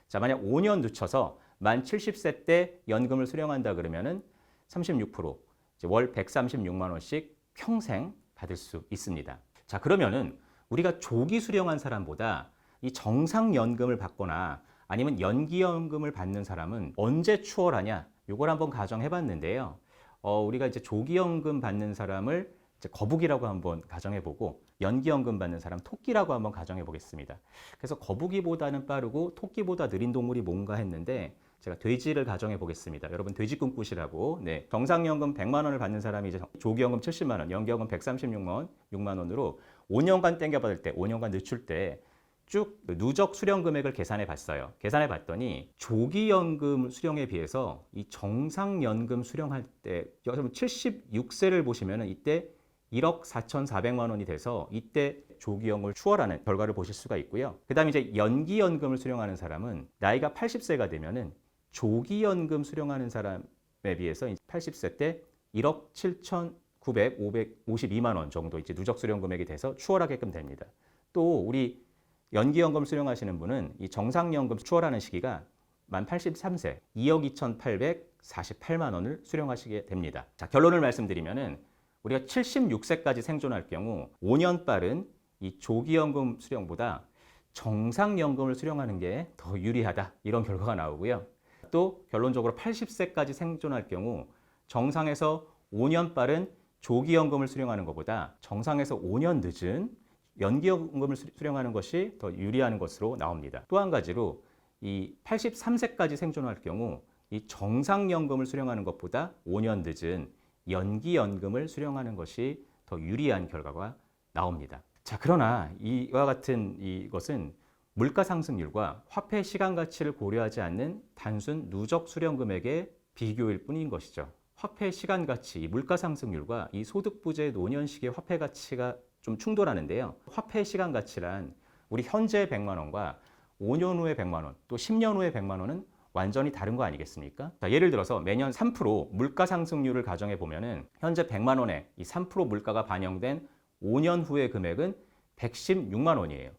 자, 만약 5년 늦춰서 만 70세 때 연금을 수령한다 그러면은 36%, 월 136만 원씩 평생 받을 수 있습니다. 자, 그러면은 우리가 조기 수령한 사람보다 이 정상연금을 받거나 아니면 연기연금을 받는 사람은 언제 추월하냐? 이걸 한번 가정해 봤는데요. 우리가 이제 조기연금 받는 사람을 이제 거북이라고 한번 가정해 보고, 연기연금 받는 사람 토끼라고 한번 가정해 보겠습니다. 그래서 거북이보다는 빠르고 토끼보다 느린 동물이 뭔가 했는데 제가 돼지를 가정해 보겠습니다. 여러분 돼지 꿈꾸시라고. 네, 정상연금 100만 원을 받는 사람이 이제 조기연금 70만 원, 연기연금 136만 원으로 5년간 땡겨받을 때, 5년간 늦출 때 쭉 누적 수령 금액을 계산해 봤어요. 계산해 봤더니 조기연금 수령에 비해서 이 정상연금 수령할 때, 여러분 76세를 보시면은 이때 1억 4,400만 원이 돼서 이때 조기연금을 추월하는 결과를 보실 수가 있고요. 그 다음에 이제 연기연금을 수령하는 사람은 나이가 80세가 되면은 조기연금 수령하는 사람에 비해서 80세 때 1억 7,952만 원 정도 이제 누적 수령 금액이 돼서 추월하게끔 됩니다. 또 우리 연기연금 수령하시는 분은 이 정상연금 추월하는 시기가 만 83세 2억 2,848만 원을 수령하시게 됩니다. 자, 결론을 말씀드리면은 우리가 76세까지 생존할 경우 5년 빠른 이 조기연금 수령보다 정상연금을 수령하는 게 더 유리하다, 이런 결과가 나오고요. 또 결론적으로 80세까지 생존할 경우 정상에서 5년 빠른 조기연금을 수령하는 것보다 정상에서 5년 늦은 연기연금을 수령하는 것이 더 유리한 것으로 나옵니다. 또 한 가지로 이 83세까지 생존할 경우 이 정상연금을 수령하는 것보다 5년 늦은 연기연금을 수령하는 것이 더 유리한 결과가 나옵니다. 자, 그러나 이와 같은 이것은 물가 상승률과 화폐 시간 가치를 고려하지 않는 단순 누적 수령 금액의 비교일 뿐인 것이죠. 화폐 시간 가치, 물가 상승률과 이 소득 부재 노년식의 화폐 가치가 좀 충돌하는데요. 화폐 시간 가치란 우리 현재 100만 원과 5년 후에 100만 원, 또 10년 후에 100만 원은 완전히 다른 거 아니겠습니까? 자, 예를 들어서 매년 3% 물가 상승률을 가정해 보면은 현재 100만 원에 이 3% 물가가 반영된 5년 후의 금액은 116만 원이에요.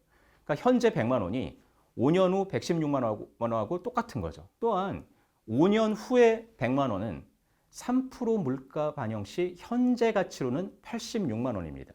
그러니까 현재 100만 원이 5년 후 116만 원하고 똑같은 거죠. 또한 5년 후에 100만 원은 3% 물가 반영 시 현재 가치로는 86만 원입니다.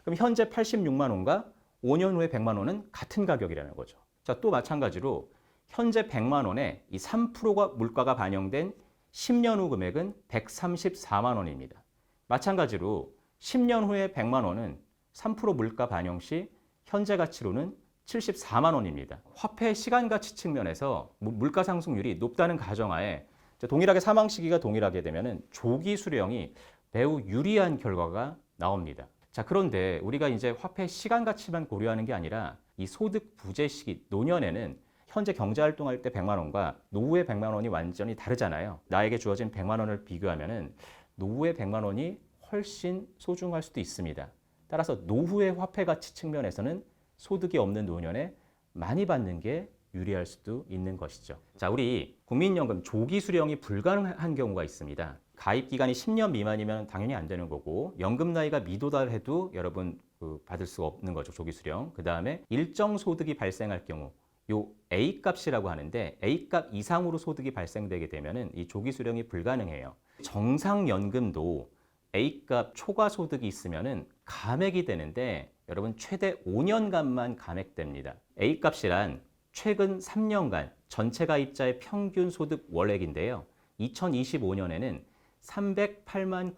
그럼 현재 86만 원과 5년 후에 100만 원은 같은 가격이라는 거죠. 자, 또 마찬가지로 현재 100만 원에 이 3%가 물가가 반영된 10년 후 금액은 134만 원입니다. 마찬가지로 10년 후에 100만 원은 3% 물가 반영 시 현재 가치로는 74만 원입니다. 화폐 시간 가치 측면에서 물가 상승률이 높다는 가정하에 동일하게 사망 시기가 동일하게 되면 조기 수령이 매우 유리한 결과가 나옵니다. 자, 그런데 우리가 이제 화폐 시간 가치만 고려하는 게 아니라 이 소득 부재 시기 노년에는 현재 경제 활동할 때 100만 원과 노후의 100만 원이 완전히 다르잖아요. 나에게 주어진 100만 원을 비교하면은 노후의 100만 원이 훨씬 소중할 수도 있습니다. 따라서 노후의 화폐 가치 측면에서는 소득이 없는 노년에 많이 받는 게 유리할 수도 있는 것이죠. 자, 우리 국민연금 조기 수령이 불가능한 경우가 있습니다. 가입 기간이 10년 미만이면 당연히 안 되는 거고 연금 나이가 미도달해도 여러분 받을 수 없는 거죠. 조기 수령. 그 다음에 일정 소득이 발생할 경우 요 A값이라고 하는데 A값 이상으로 소득이 발생되게 되면은 이 조기 수령이 불가능해요. 정상연금도 A값 초과 소득이 있으면은 감액이 되는데 여러분 최대 5년간만 감액됩니다. A값이란 최근 3년간 전체 가입자의 평균 소득 월액인데요. 2025년에는 308만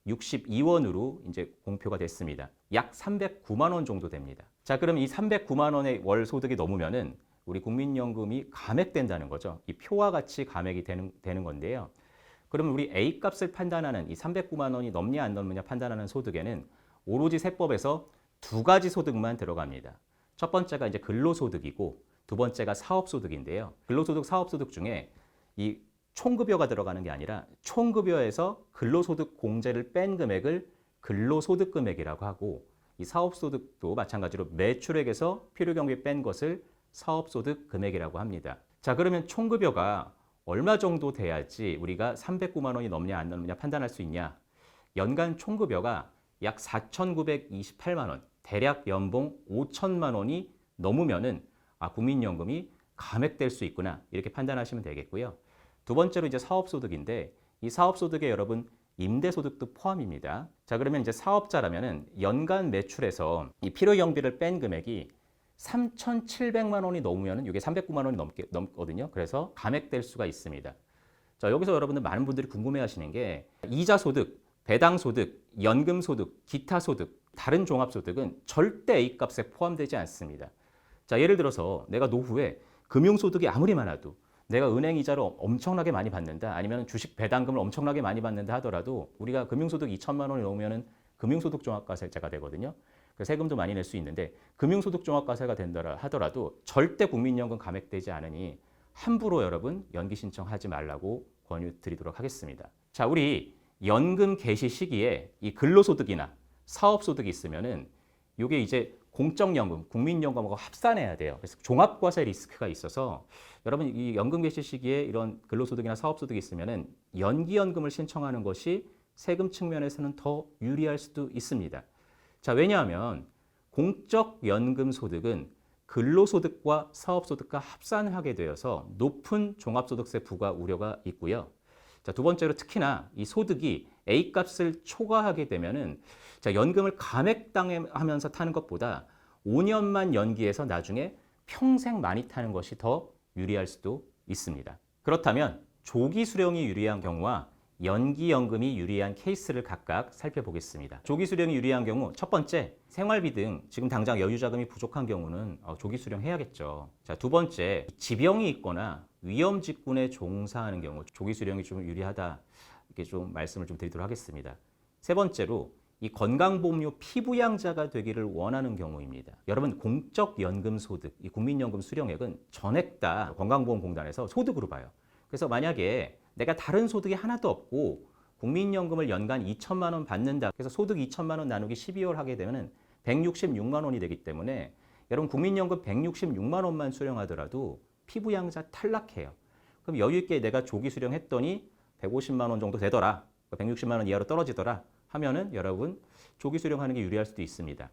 9,062원으로 이제 공표가 됐습니다. 약 309만 원 정도 됩니다. 자, 그럼 이 309만 원의 월 소득이 넘으면은 우리 국민연금이 감액된다는 거죠. 이 표와 같이 감액이 되는 건데요. 그러면 우리 A값을 판단하는 이 309만 원이 넘냐 안 넘느냐 판단하는 소득에는 오로지 세법에서 두 가지 소득만 들어갑니다. 첫 번째가 이제 근로소득이고 두 번째가 사업소득인데요. 근로소득, 사업소득 중에 이 총급여가 들어가는 게 아니라 총급여에서 근로소득 공제를 뺀 금액을 근로소득 금액이라고 하고 이 사업소득도 마찬가지로 매출액에서 필요경비 뺀 것을 사업소득 금액이라고 합니다. 자, 그러면 총급여가 얼마 정도 돼야지 우리가 309만 원이 넘냐 안 넘냐 판단할 수 있냐? 연간 총급여가 약 4,928만 원, 대략 연봉 5천만 원이 넘으면은 국민연금이 감액될 수 있구나 이렇게 판단하시면 되겠고요. 두 번째로 이제 사업소득인데 이 사업소득에 여러분 임대소득도 포함입니다. 자, 그러면 이제 사업자라면은 연간 매출에서 이 필요경비를 뺀 금액이 3,700만 원이 넘으면 이게 309만 원이 넘거든요. 그래서 감액될 수가 있습니다. 자, 여기서 여러분들 많은 분들이 궁금해하시는 게 이자소득, 배당소득, 연금소득, 기타소득, 다른 종합소득은 절대 A값에 포함되지 않습니다. 자, 예를 들어서 내가 노후에 금융소득이 아무리 많아도 내가 은행 이자를 엄청나게 많이 받는다 아니면 주식 배당금을 엄청나게 많이 받는다 하더라도 우리가 금융소득 2천만 원이 넘으면 금융소득 종합과세자가 되거든요. 세금도 많이 낼 수 있는데 금융소득 종합과세가 된다 하더라도 절대 국민연금 감액되지 않으니 함부로 여러분 연기 신청하지 말라고 권유드리도록 하겠습니다. 자, 우리 연금 개시 시기에 이 근로소득이나 사업소득이 있으면은 이게 이제 공적연금, 국민연금하고 합산해야 돼요. 그래서 종합과세 리스크가 있어서 여러분 이 연금 개시 시기에 이런 근로소득이나 사업소득이 있으면은 연기연금을 신청하는 것이 세금 측면에서는 더 유리할 수도 있습니다. 자, 왜냐하면 공적연금 소득은 근로소득과 사업소득과 합산을 하게 되어서 높은 종합소득세 부과 우려가 있고요. 자, 두 번째로 특히나 이 소득이 A값을 초과하게 되면은 자, 연금을 감액당하면서 타는 것보다 5년만 연기해서 나중에 평생 많이 타는 것이 더 유리할 수도 있습니다. 그렇다면 조기 수령이 유리한 경우와 연기연금이 유리한 케이스를 각각 살펴보겠습니다. 조기 수령이 유리한 경우 첫 번째, 생활비 등 지금 당장 여유자금이 부족한 경우는 조기 수령해야겠죠. 자, 두 번째, 지병이 있거나 위험 직군에 종사하는 경우 조기 수령이 좀 유리하다 이렇게 좀 말씀을 좀 드리도록 하겠습니다. 세 번째로 이 건강보험료 피부양자가 되기를 원하는 경우입니다. 여러분 공적연금소득, 이 국민연금 수령액은 전액 다 건강보험공단에서 소득으로 봐요. 그래서 만약에 내가 다른 소득이 하나도 없고 국민연금을 연간 2천만 원 받는다. 그래서 소득 2천만 원 나누기 12월 하게 되면 166만 원이 되기 때문에 여러분 국민연금 166만 원만 수령하더라도 피부양자 탈락해요. 그럼 여유 있게 내가 조기 수령했더니 150만 원 정도 되더라. 160만 원 이하로 떨어지더라 하면은 여러분 조기 수령하는 게 유리할 수도 있습니다.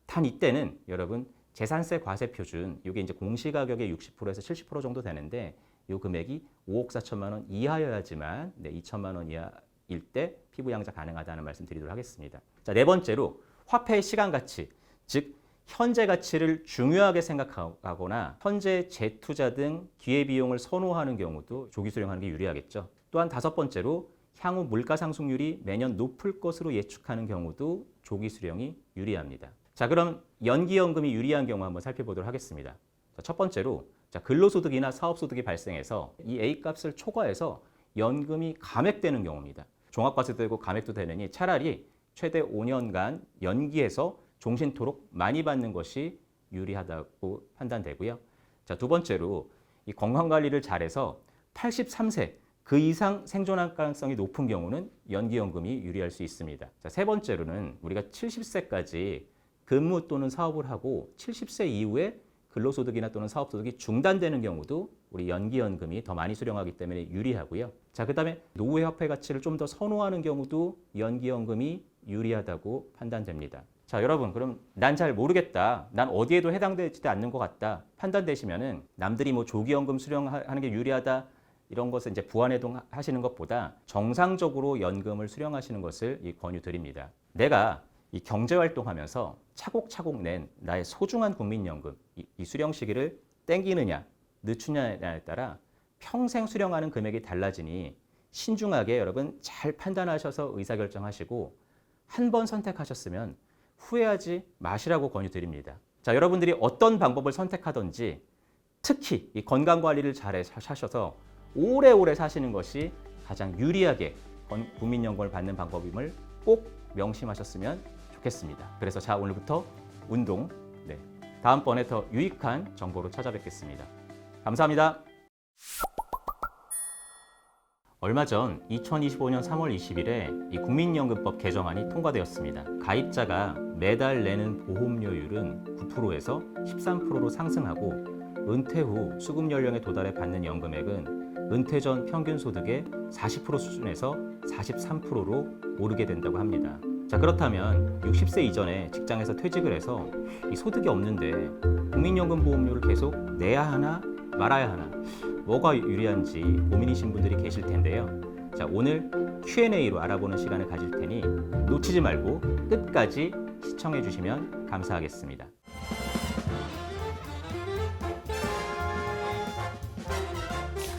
단 이때는 여러분 재산세 과세 표준 이게 이제 공시가격의 60%에서 70% 정도 되는데 이 금액이 5억 4천만 원 이하여야지만 2천만 원 이하일 때 피부 양자 가능하다는 말씀 드리도록 하겠습니다. 자, 네 번째로 화폐의 시간 가치, 즉 현재 가치를 중요하게 생각하거나 현재 재투자 등 기회비용을 선호하는 경우도 조기 수령하는 게 유리하겠죠. 또한 다섯 번째로 향후 물가 상승률이 매년 높을 것으로 예측하는 경우도 조기 수령이 유리합니다. 자, 그럼 연기연금이 유리한 경우 한번 살펴보도록 하겠습니다. 자, 첫 번째로 근로소득이나 사업소득이 발생해서 이 A값을 초과해서 연금이 감액되는 경우입니다. 종합과세도 되고 감액도 되느니 차라리 최대 5년간 연기해서 종신토록 많이 받는 것이 유리하다고 판단되고요. 자, 두 번째로 이 건강관리를 잘해서 83세 그 이상 생존할 가능성이 높은 경우는 연기연금이 유리할 수 있습니다. 자, 세 번째로는 우리가 70세까지 근무 또는 사업을 하고 70세 이후에 근로소득이나 또는 사업소득이 중단되는 경우도 우리 연기연금이 더 많이 수령하기 때문에 유리하고요. 자, 그다음에 노후의 화폐 가치를 좀 더 선호하는 경우도 연기연금이 유리하다고 판단됩니다. 자, 여러분, 그럼 난 잘 모르겠다. 난 어디에도 해당되지 않는 것 같다. 판단되시면은 남들이 뭐 조기연금 수령하는 게 유리하다. 이런 것을 이제 부안해동 하시는 것보다 정상적으로 연금을 수령하시는 것을 권유드립니다. 내가 이 경제활동하면서 차곡차곡 낸 나의 소중한 국민연금 이 수령 시기를 땡기느냐 늦추냐에 따라 평생 수령하는 금액이 달라지니 신중하게 여러분 잘 판단하셔서 의사결정하시고 한 번 선택하셨으면 후회하지 마시라고 권유드립니다. 자, 여러분들이 어떤 방법을 선택하든지 특히 이 건강관리를 잘 하셔서 오래오래 사시는 것이 가장 유리하게 국민연금을 받는 방법임을 꼭 명심하셨으면 좋겠습니다. 그래서 자, 오늘부터 운동, 다음번에 더 유익한 정보로 찾아뵙겠습니다. 감사합니다. 얼마 전 2025년 3월 20일에 이 국민연금법 개정안이 통과되었습니다. 가입자가 매달 내는 보험료율은 9%에서 13%로 상승하고 은퇴 후 수급 연령에 도달해 받는 연금액은 은퇴 전 평균 소득의 40% 수준에서 43%로 오르게 된다고 합니다. 자, 그렇다면 60세 이전에 직장에서 퇴직을 해서 이 소득이 없는데 국민연금 보험료를 계속 내야 하나 말아야 하나 뭐가 유리한지 고민이신 분들이 계실 텐데요. 자, 오늘 Q&A로 알아보는 시간을 가질 테니 놓치지 말고 끝까지 시청해 주시면 감사하겠습니다.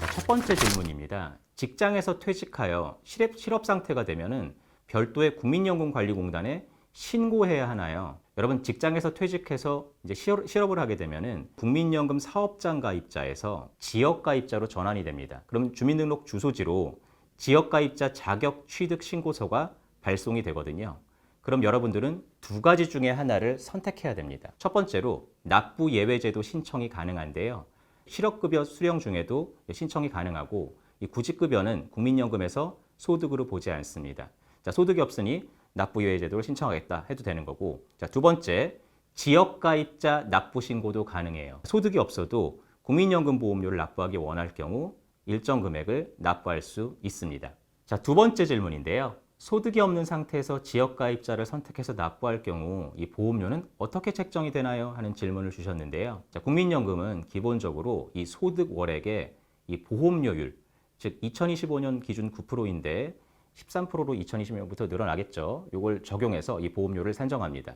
자, 첫 번째 질문입니다. 직장에서 퇴직하여 실업 상태가 되면은 별도의 국민연금관리공단에 신고해야 하나요? 여러분, 직장에서 퇴직해서 이제 실업을 하게 되면은 국민연금 사업장 가입자에서 지역 가입자로 전환이 됩니다. 그럼 주민등록 주소지로 지역 가입자 자격 취득 신고서가 발송이 되거든요. 그럼 여러분들은 두 가지 중에 하나를 선택해야 됩니다. 첫 번째로 납부 예외제도 신청이 가능한데요. 실업급여 수령 중에도 신청이 가능하고 이 구직급여는 국민연금에서 소득으로 보지 않습니다. 자, 소득이 없으니 납부예외제도를 신청하겠다 해도 되는 거고, 자, 두 번째, 지역가입자 납부신고도 가능해요. 소득이 없어도 국민연금 보험료를 납부하기 원할 경우 일정 금액을 납부할 수 있습니다. 자, 두 번째 질문인데요. 소득이 없는 상태에서 지역가입자를 선택해서 납부할 경우 이 보험료는 어떻게 책정이 되나요? 하는 질문을 주셨는데요. 자, 국민연금은 기본적으로 이 소득 월액의 이 보험료율, 즉 2025년 기준 9%인데 13%로 2020년부터 늘어나겠죠. 이걸 적용해서 이 보험료를 산정합니다.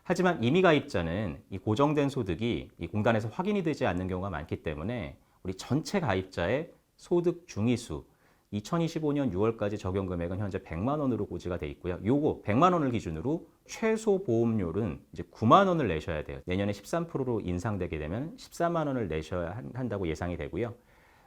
하지만 임의가입자는 이 고정된 소득이 이 공단에서 확인이 되지 않는 경우가 많기 때문에 우리 전체 가입자의 소득 중위수 2025년 6월까지 적용 금액은 현재 100만 원으로 고지가 돼 있고요. 요거 100만 원을 기준으로 최소 보험료는 이제 9만 원을 내셔야 돼요. 내년에 13%로 인상되게 되면 14만 원을 내셔야 한다고 예상이 되고요.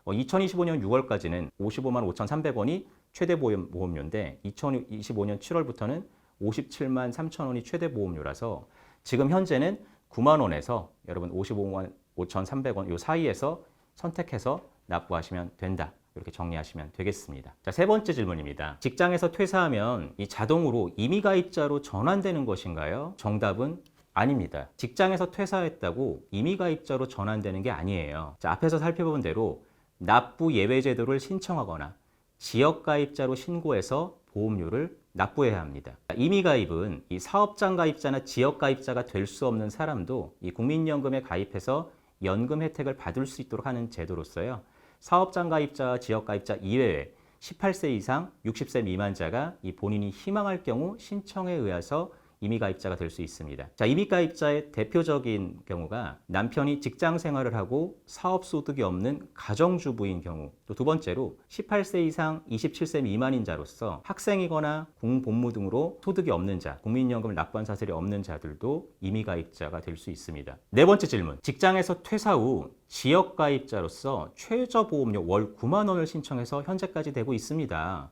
2025년 6월까지는 55만 5,300원이 최대 보험료인데 2025년 7월부터는 57만 3천 원이 최대 보험료라서 지금 현재는 9만 원에서 여러분 55만 5,300원 요 사이에서 선택해서 납부하시면 된다. 이렇게 정리하시면 되겠습니다. 자, 세 번째 질문입니다. 직장에서 퇴사하면 이 자동으로 임의가입자로 전환되는 것인가요? 정답은 아닙니다. 직장에서 퇴사했다고 임의가입자로 전환되는 게 아니에요. 자, 앞에서 살펴본 대로 납부 예외 제도를 신청하거나 지역가입자로 신고해서 보험료를 납부해야 합니다. 임의가입은 이 사업장 가입자나 지역가입자가 될 수 없는 사람도 이 국민연금에 가입해서 연금 혜택을 받을 수 있도록 하는 제도로서요. 사업장 가입자와 지역가입자 이외에 18세 이상 60세 미만자가 이 본인이 희망할 경우 신청에 의해서 임의가입자가 될 수 있습니다. 자, 임의가입자의 대표적인 경우가 남편이 직장 생활을 하고 사업소득이 없는 가정주부인 경우, 또 두 번째로 18세 이상 27세 미만인 자로서 학생이거나 공복무 등으로 소득이 없는 자, 국민연금을 납부한 사실이 없는 자들도 임의가입자가 될 수 있습니다. 네 번째 질문, 직장에서 퇴사 후 지역가입자로서 최저보험료 월 9만 원을 신청해서 현재까지 되고 있습니다.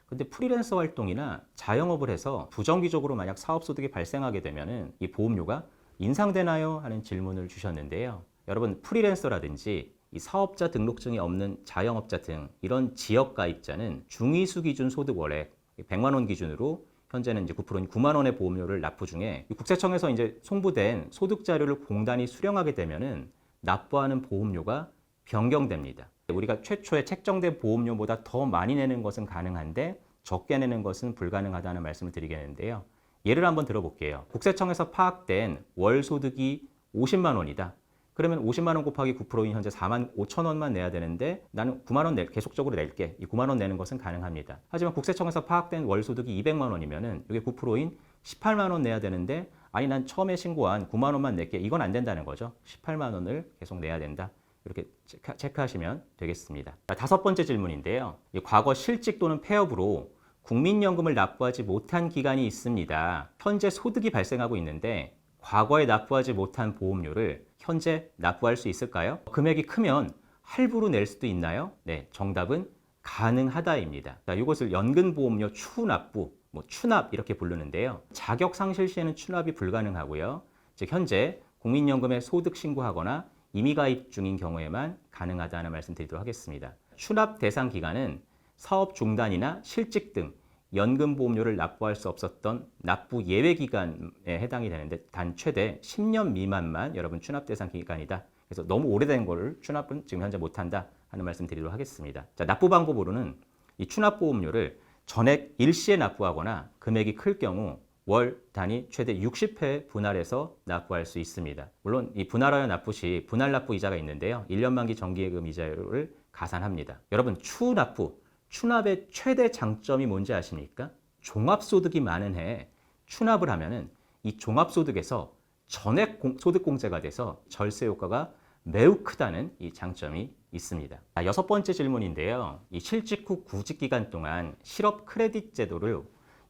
근데 프리랜서 활동이나 자영업을 해서 부정기적으로 만약 사업소득이 발생하게 되면은 이 보험료가 인상되나요? 하는 질문을 주셨는데요. 여러분, 프리랜서라든지 이 사업자 등록증이 없는 자영업자 등 이런 지역가입자는 중위수 기준 소득 월액 100만 원 기준으로 현재는 이제 9%인 9만 원의 보험료를 납부 중에 국세청에서 이제 송부된 소득 자료를 공단이 수령하게 되면은 납부하는 보험료가 변경됩니다. 우리가 최초에 책정된 보험료보다 더 많이 내는 것은 가능한데 적게 내는 것은 불가능하다는 말씀을 드리겠는데요. 예를 한번 들어볼게요. 국세청에서 파악된 월 소득이 50만 원이다. 그러면 50만 원 곱하기 9%인 현재 4만 5천 원만 내야 되는데 나는 9만 원 계속적으로 낼게. 이 9만 원 내는 것은 가능합니다. 하지만 국세청에서 파악된 월 소득이 200만 원이면은 이게 9%인 18만 원 내야 되는데 아니 난 처음에 신고한 9만 원만 낼게. 이건 안 된다는 거죠. 18만 원을 계속 내야 된다. 이렇게 체크하시면 되겠습니다. 다섯 번째 질문인데요. 과거 실직 또는 폐업으로 국민연금을 납부하지 못한 기간이 있습니다. 현재 소득이 발생하고 있는데 과거에 납부하지 못한 보험료를 현재 납부할 수 있을까요? 금액이 크면 할부로 낼 수도 있나요? 네, 정답은 가능하다입니다. 자, 이것을 연금보험료 추납부, 추납 이렇게 부르는데요. 자격 상실 시에는 추납이 불가능하고요. 즉 현재 국민연금에 소득 신고하거나 임의가입 중인 경우에만 가능하다는 말씀 드리도록 하겠습니다. 추납 대상 기간은 사업 중단이나 실직 등 연금보험료를 납부할 수 없었던 납부 예외 기간에 해당이 되는데 단 최대 10년 미만만 여러분 추납 대상 기간이다. 그래서 너무 오래된 거를 추납은 지금 현재 못한다 하는 말씀 드리도록 하겠습니다. 자, 납부 방법으로는 이 추납보험료를 전액 일시에 납부하거나 금액이 클 경우 월 단위 최대 60회 분할해서 납부할 수 있습니다. 물론 이 분할하여 납부 시 분할 납부 이자가 있는데요. 1년 만기 정기예금 이자율을 가산합니다. 여러분, 추납부, 추납의 최대 장점이 뭔지 아십니까? 종합소득이 많은 해에 추납을 하면은 이 종합소득에서 전액 소득공제가 돼서 절세 효과가 매우 크다는 이 장점이 있습니다. 여섯 번째 질문인데요. 이 실직 후 구직 기간 동안 실업 크레딧 제도를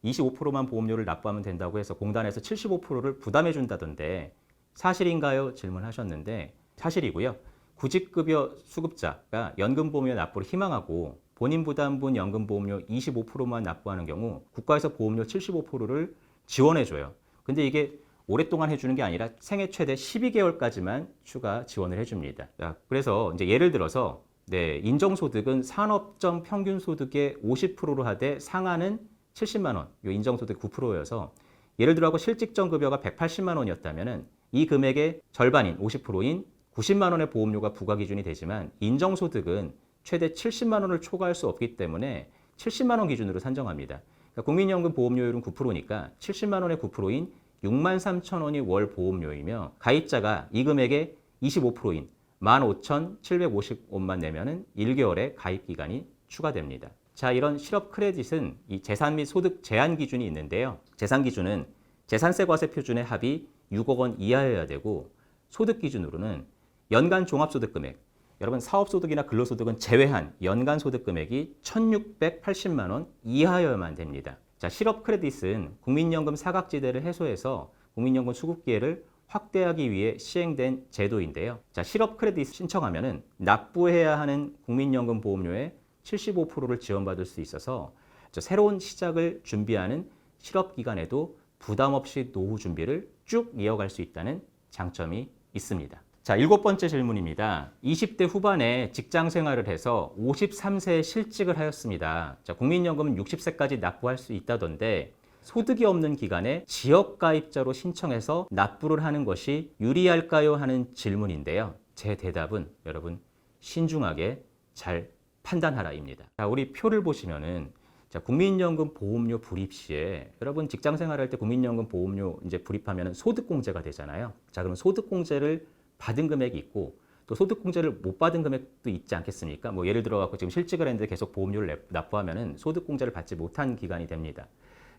25%만 보험료를 납부하면 된다고 해서 공단에서 75%를 부담해 준다던데 사실인가요? 질문하셨는데 사실이고요. 구직급여 수급자가 연금보험료 납부를 희망하고 본인 부담분 연금보험료 25%만 납부하는 경우 국가에서 보험료 75%를 지원해 줘요. 근데 이게 오랫동안 해주는 게 아니라 생애 최대 12개월까지만 추가 지원을 해줍니다. 그래서 이제 예를 들어서 인정소득은 산업적 평균소득의 50%로 하되 상한은 70만 원, 이 인정소득 9%여서 예를 들어 실직전 급여가 180만 원이었다면 이 금액의 절반인 50%인 90만 원의 보험료가 부과 기준이 되지만 인정소득은 최대 70만 원을 초과할 수 없기 때문에 70만 원 기준으로 산정합니다. 그러니까 국민연금 보험료율은 9%니까 70만 원의 9%인 6만 3천 원이 월 보험료이며 가입자가 이 금액의 25%인 15,750원만 내면은 1개월의 가입 기간이 추가됩니다. 자, 이런 실업 크레딧은 이 재산 및 소득 제한 기준이 있는데요. 재산 기준은 재산세 과세 표준의 합이 6억 원 이하여야 되고 소득 기준으로는 연간 종합소득 금액, 여러분 사업소득이나 근로소득은 제외한 연간 소득 금액이 1,680만 원 이하여야만 됩니다. 자, 실업 크레딧은 국민연금 사각지대를 해소해서 국민연금 수급 기회를 확대하기 위해 시행된 제도인데요. 자, 실업 크레딧 신청하면은 납부해야 하는 국민연금 보험료의 75%를 지원받을 수 있어서 새로운 시작을 준비하는 실업 기간에도 부담 없이 노후 준비를 쭉 이어갈 수 있다는 장점이 있습니다. 자, 일곱 번째 질문입니다. 20대 후반에 직장 생활을 해서 53세에 실직을 하였습니다. 자, 국민연금은 60세까지 납부할 수 있다던데 소득이 없는 기간에 지역가입자로 신청해서 납부를 하는 것이 유리할까요? 하는 질문인데요. 제 대답은 여러분 신중하게 잘 판단하라입니다. 자, 우리 표를 보시면은 자, 국민연금 보험료 불입 시에 여러분 직장 생활할 때 국민연금 보험료 이제 불입하면 소득공제가 되잖아요. 자, 그럼 소득공제를 받은 금액이 있고 또 소득공제를 못 받은 금액도 있지 않겠습니까? 뭐 예를 들어 갖고 지금 실직을 했는데 계속 보험료를 납부하면은 소득공제를 받지 못한 기간이 됩니다.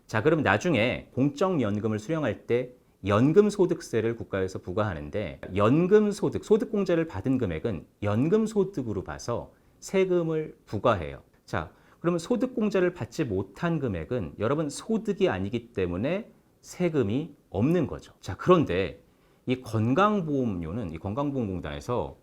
자, 그럼 나중에 공적연금을 수령할 때 연금소득세를 국가에서 부과하는데 연금소득, 소득공제를 받은 금액은 연금소득으로 봐서 세금을 부과해요. 자, 그러면 소득공제를 받지 못한 금액은 여러분 소득이 아니기 때문에 세금이 없는 거죠. 자, 그런데 이 건강보험료는 이 건강보험공단에서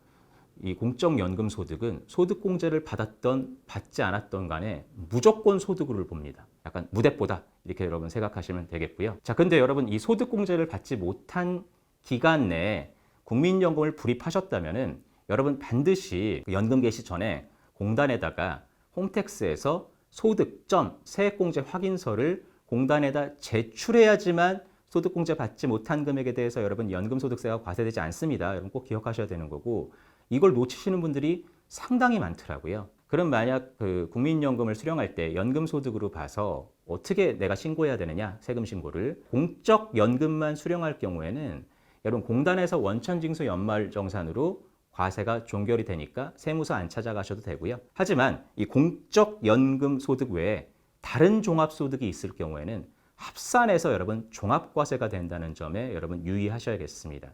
이 공적연금소득은 소득공제를 받았던 받지 않았던 간에 무조건 소득으로 봅니다. 약간 무대뽀다 이렇게 여러분 생각하시면 되겠고요. 자, 근데 여러분 이 소득공제를 받지 못한 기간 내에 국민연금을 불입하셨다면은 여러분 반드시 연금 개시 전에 공단에다가 홈택스에서 소득.점 세액공제 확인서를 공단에다 제출해야지만 소득공제 받지 못한 금액에 대해서 여러분 연금소득세가 과세되지 않습니다. 여러분 꼭 기억하셔야 되는 거고 이걸 놓치시는 분들이 상당히 많더라고요. 그럼 만약 그 국민연금을 수령할 때 연금소득으로 봐서 어떻게 내가 신고해야 되느냐? 세금 신고를. 공적연금만 수령할 경우에는 여러분 공단에서 원천징수 연말정산으로 과세가 종결이 되니까 세무서 안 찾아가셔도 되고요. 하지만 이 공적연금 소득 외에 다른 종합소득이 있을 경우에는 합산해서 여러분 종합과세가 된다는 점에 여러분 유의하셔야겠습니다.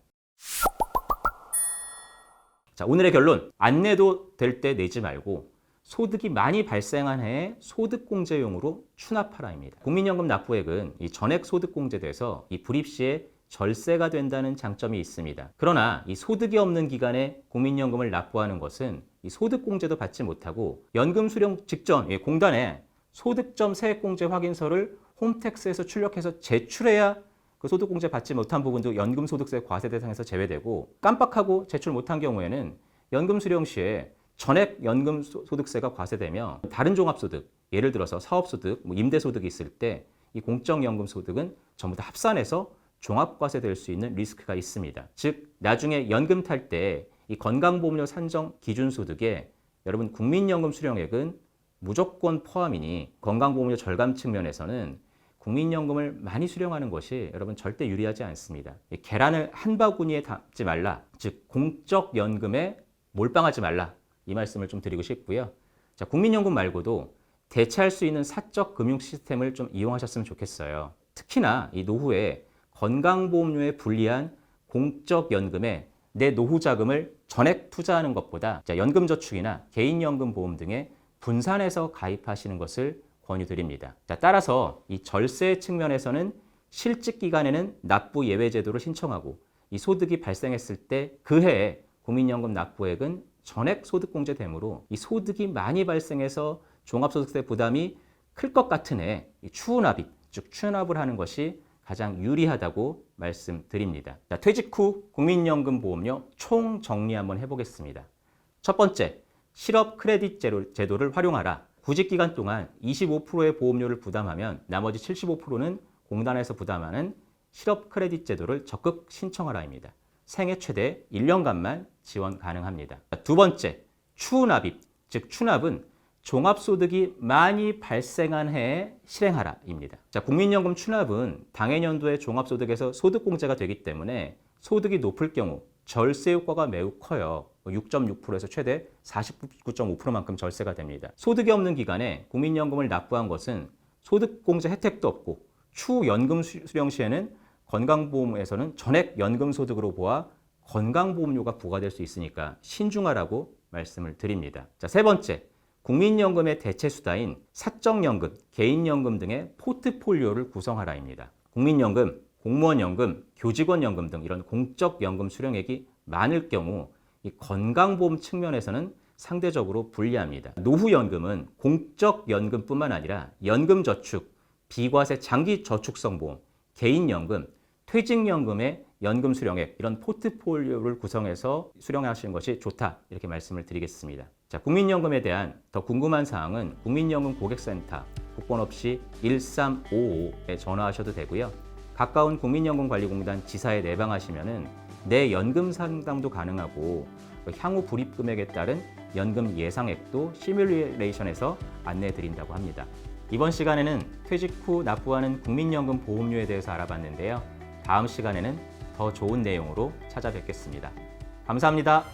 자, 오늘의 결론. 안 내도 될 때 내지 말고 소득이 많이 발생한 해에 소득공제용으로 추납하라입니다. 국민연금 납부액은 이 전액 소득공제돼서 이 불입 시에 절세가 된다는 장점이 있습니다. 그러나 이 소득이 없는 기간에 국민연금을 납부하는 것은 이 소득공제도 받지 못하고 연금 수령 직전 공단에 소득점 세액공제 확인서를 홈택스에서 출력해서 제출해야 그 소득공제 받지 못한 부분도 연금소득세 과세 대상에서 제외되고 깜빡하고 제출 못한 경우에는 연금 수령 시에 전액 연금소득세가 과세되며 다른 종합소득, 예를 들어서 사업소득, 임대소득이 있을 때 이 공적연금소득은 전부 다 합산해서 종합과세될 수 있는 리스크가 있습니다. 즉 나중에 연금 탈 때 이 건강보험료 산정 기준소득에 여러분 국민연금 수령액은 무조건 포함이니 건강보험료 절감 측면에서는 국민연금을 많이 수령하는 것이 여러분 절대 유리하지 않습니다. 계란을 한 바구니에 담지 말라, 즉 공적연금에 몰빵하지 말라 이 말씀을 좀 드리고 싶고요. 자, 국민연금 말고도 대체할 수 있는 사적 금융 시스템을 좀 이용하셨으면 좋겠어요. 특히나 이 노후에 건강보험료에 불리한 공적연금에 내 노후 자금을 전액 투자하는 것보다 연금저축이나 개인연금보험 등에 분산해서 가입하시는 것을 권유드립니다. 자, 따라서 이 절세 측면에서는 실직 기간에는 납부 예외 제도를 신청하고 이 소득이 발생했을 때 그 해에 국민연금 납부액은 전액 소득공제되므로 이 소득이 많이 발생해서 종합소득세 부담이 클 것 같은 해 추후납입, 즉 추납을 하는 것이 가장 유리하다고 말씀드립니다. 자, 퇴직 후 국민연금 보험료 총 정리 한번 해보겠습니다. 첫 번째, 실업 크레딧 제도를 활용하라. 구직 기간 동안 25%의 보험료를 부담하면 나머지 75%는 공단에서 부담하는 실업 크레딧 제도를 적극 신청하라입니다. 생애 최대 1년간만 지원 가능합니다. 두 번째, 추납입, 즉 추납은 종합소득이 많이 발생한 해에 실행하라입니다. 자, 국민연금 추납은 당해년도의 종합소득에서 소득공제가 되기 때문에 소득이 높을 경우 절세 효과가 매우 커요. 6.6%에서 최대 49.5%만큼 절세가 됩니다. 소득이 없는 기간에 국민연금을 납부한 것은 소득공제 혜택도 없고 추후 연금 수령 시에는 건강보험에서는 전액 연금소득으로 보아 건강보험료가 부과될 수 있으니까 신중하라고 말씀을 드립니다. 자, 세 번째, 국민연금의 대체수다인 사적연금, 개인연금 등의 포트폴리오를 구성하라입니다. 국민연금, 공무원연금, 교직원연금 등 이런 공적연금 수령액이 많을 경우 이 건강보험 측면에서는 상대적으로 불리합니다. 노후연금은 공적연금뿐만 아니라 연금저축, 비과세 장기저축성보험, 개인연금, 퇴직연금의 연금 수령액 이런 포트폴리오를 구성해서 수령하시는 것이 좋다 이렇게 말씀을 드리겠습니다. 자, 국민연금에 대한 더 궁금한 사항은 국민연금 고객센터 국번 없이 1355에 전화하셔도 되고요. 가까운 국민연금관리공단 지사에 내방하시면은 내 연금 상담도 가능하고 향후 불입 금액에 따른 연금 예상액도 시뮬레이션에서 안내해 드린다고 합니다. 이번 시간에는 퇴직 후 납부하는 국민연금 보험료에 대해서 알아봤는데요. 다음 시간에는 더 좋은 내용으로 찾아뵙겠습니다. 감사합니다.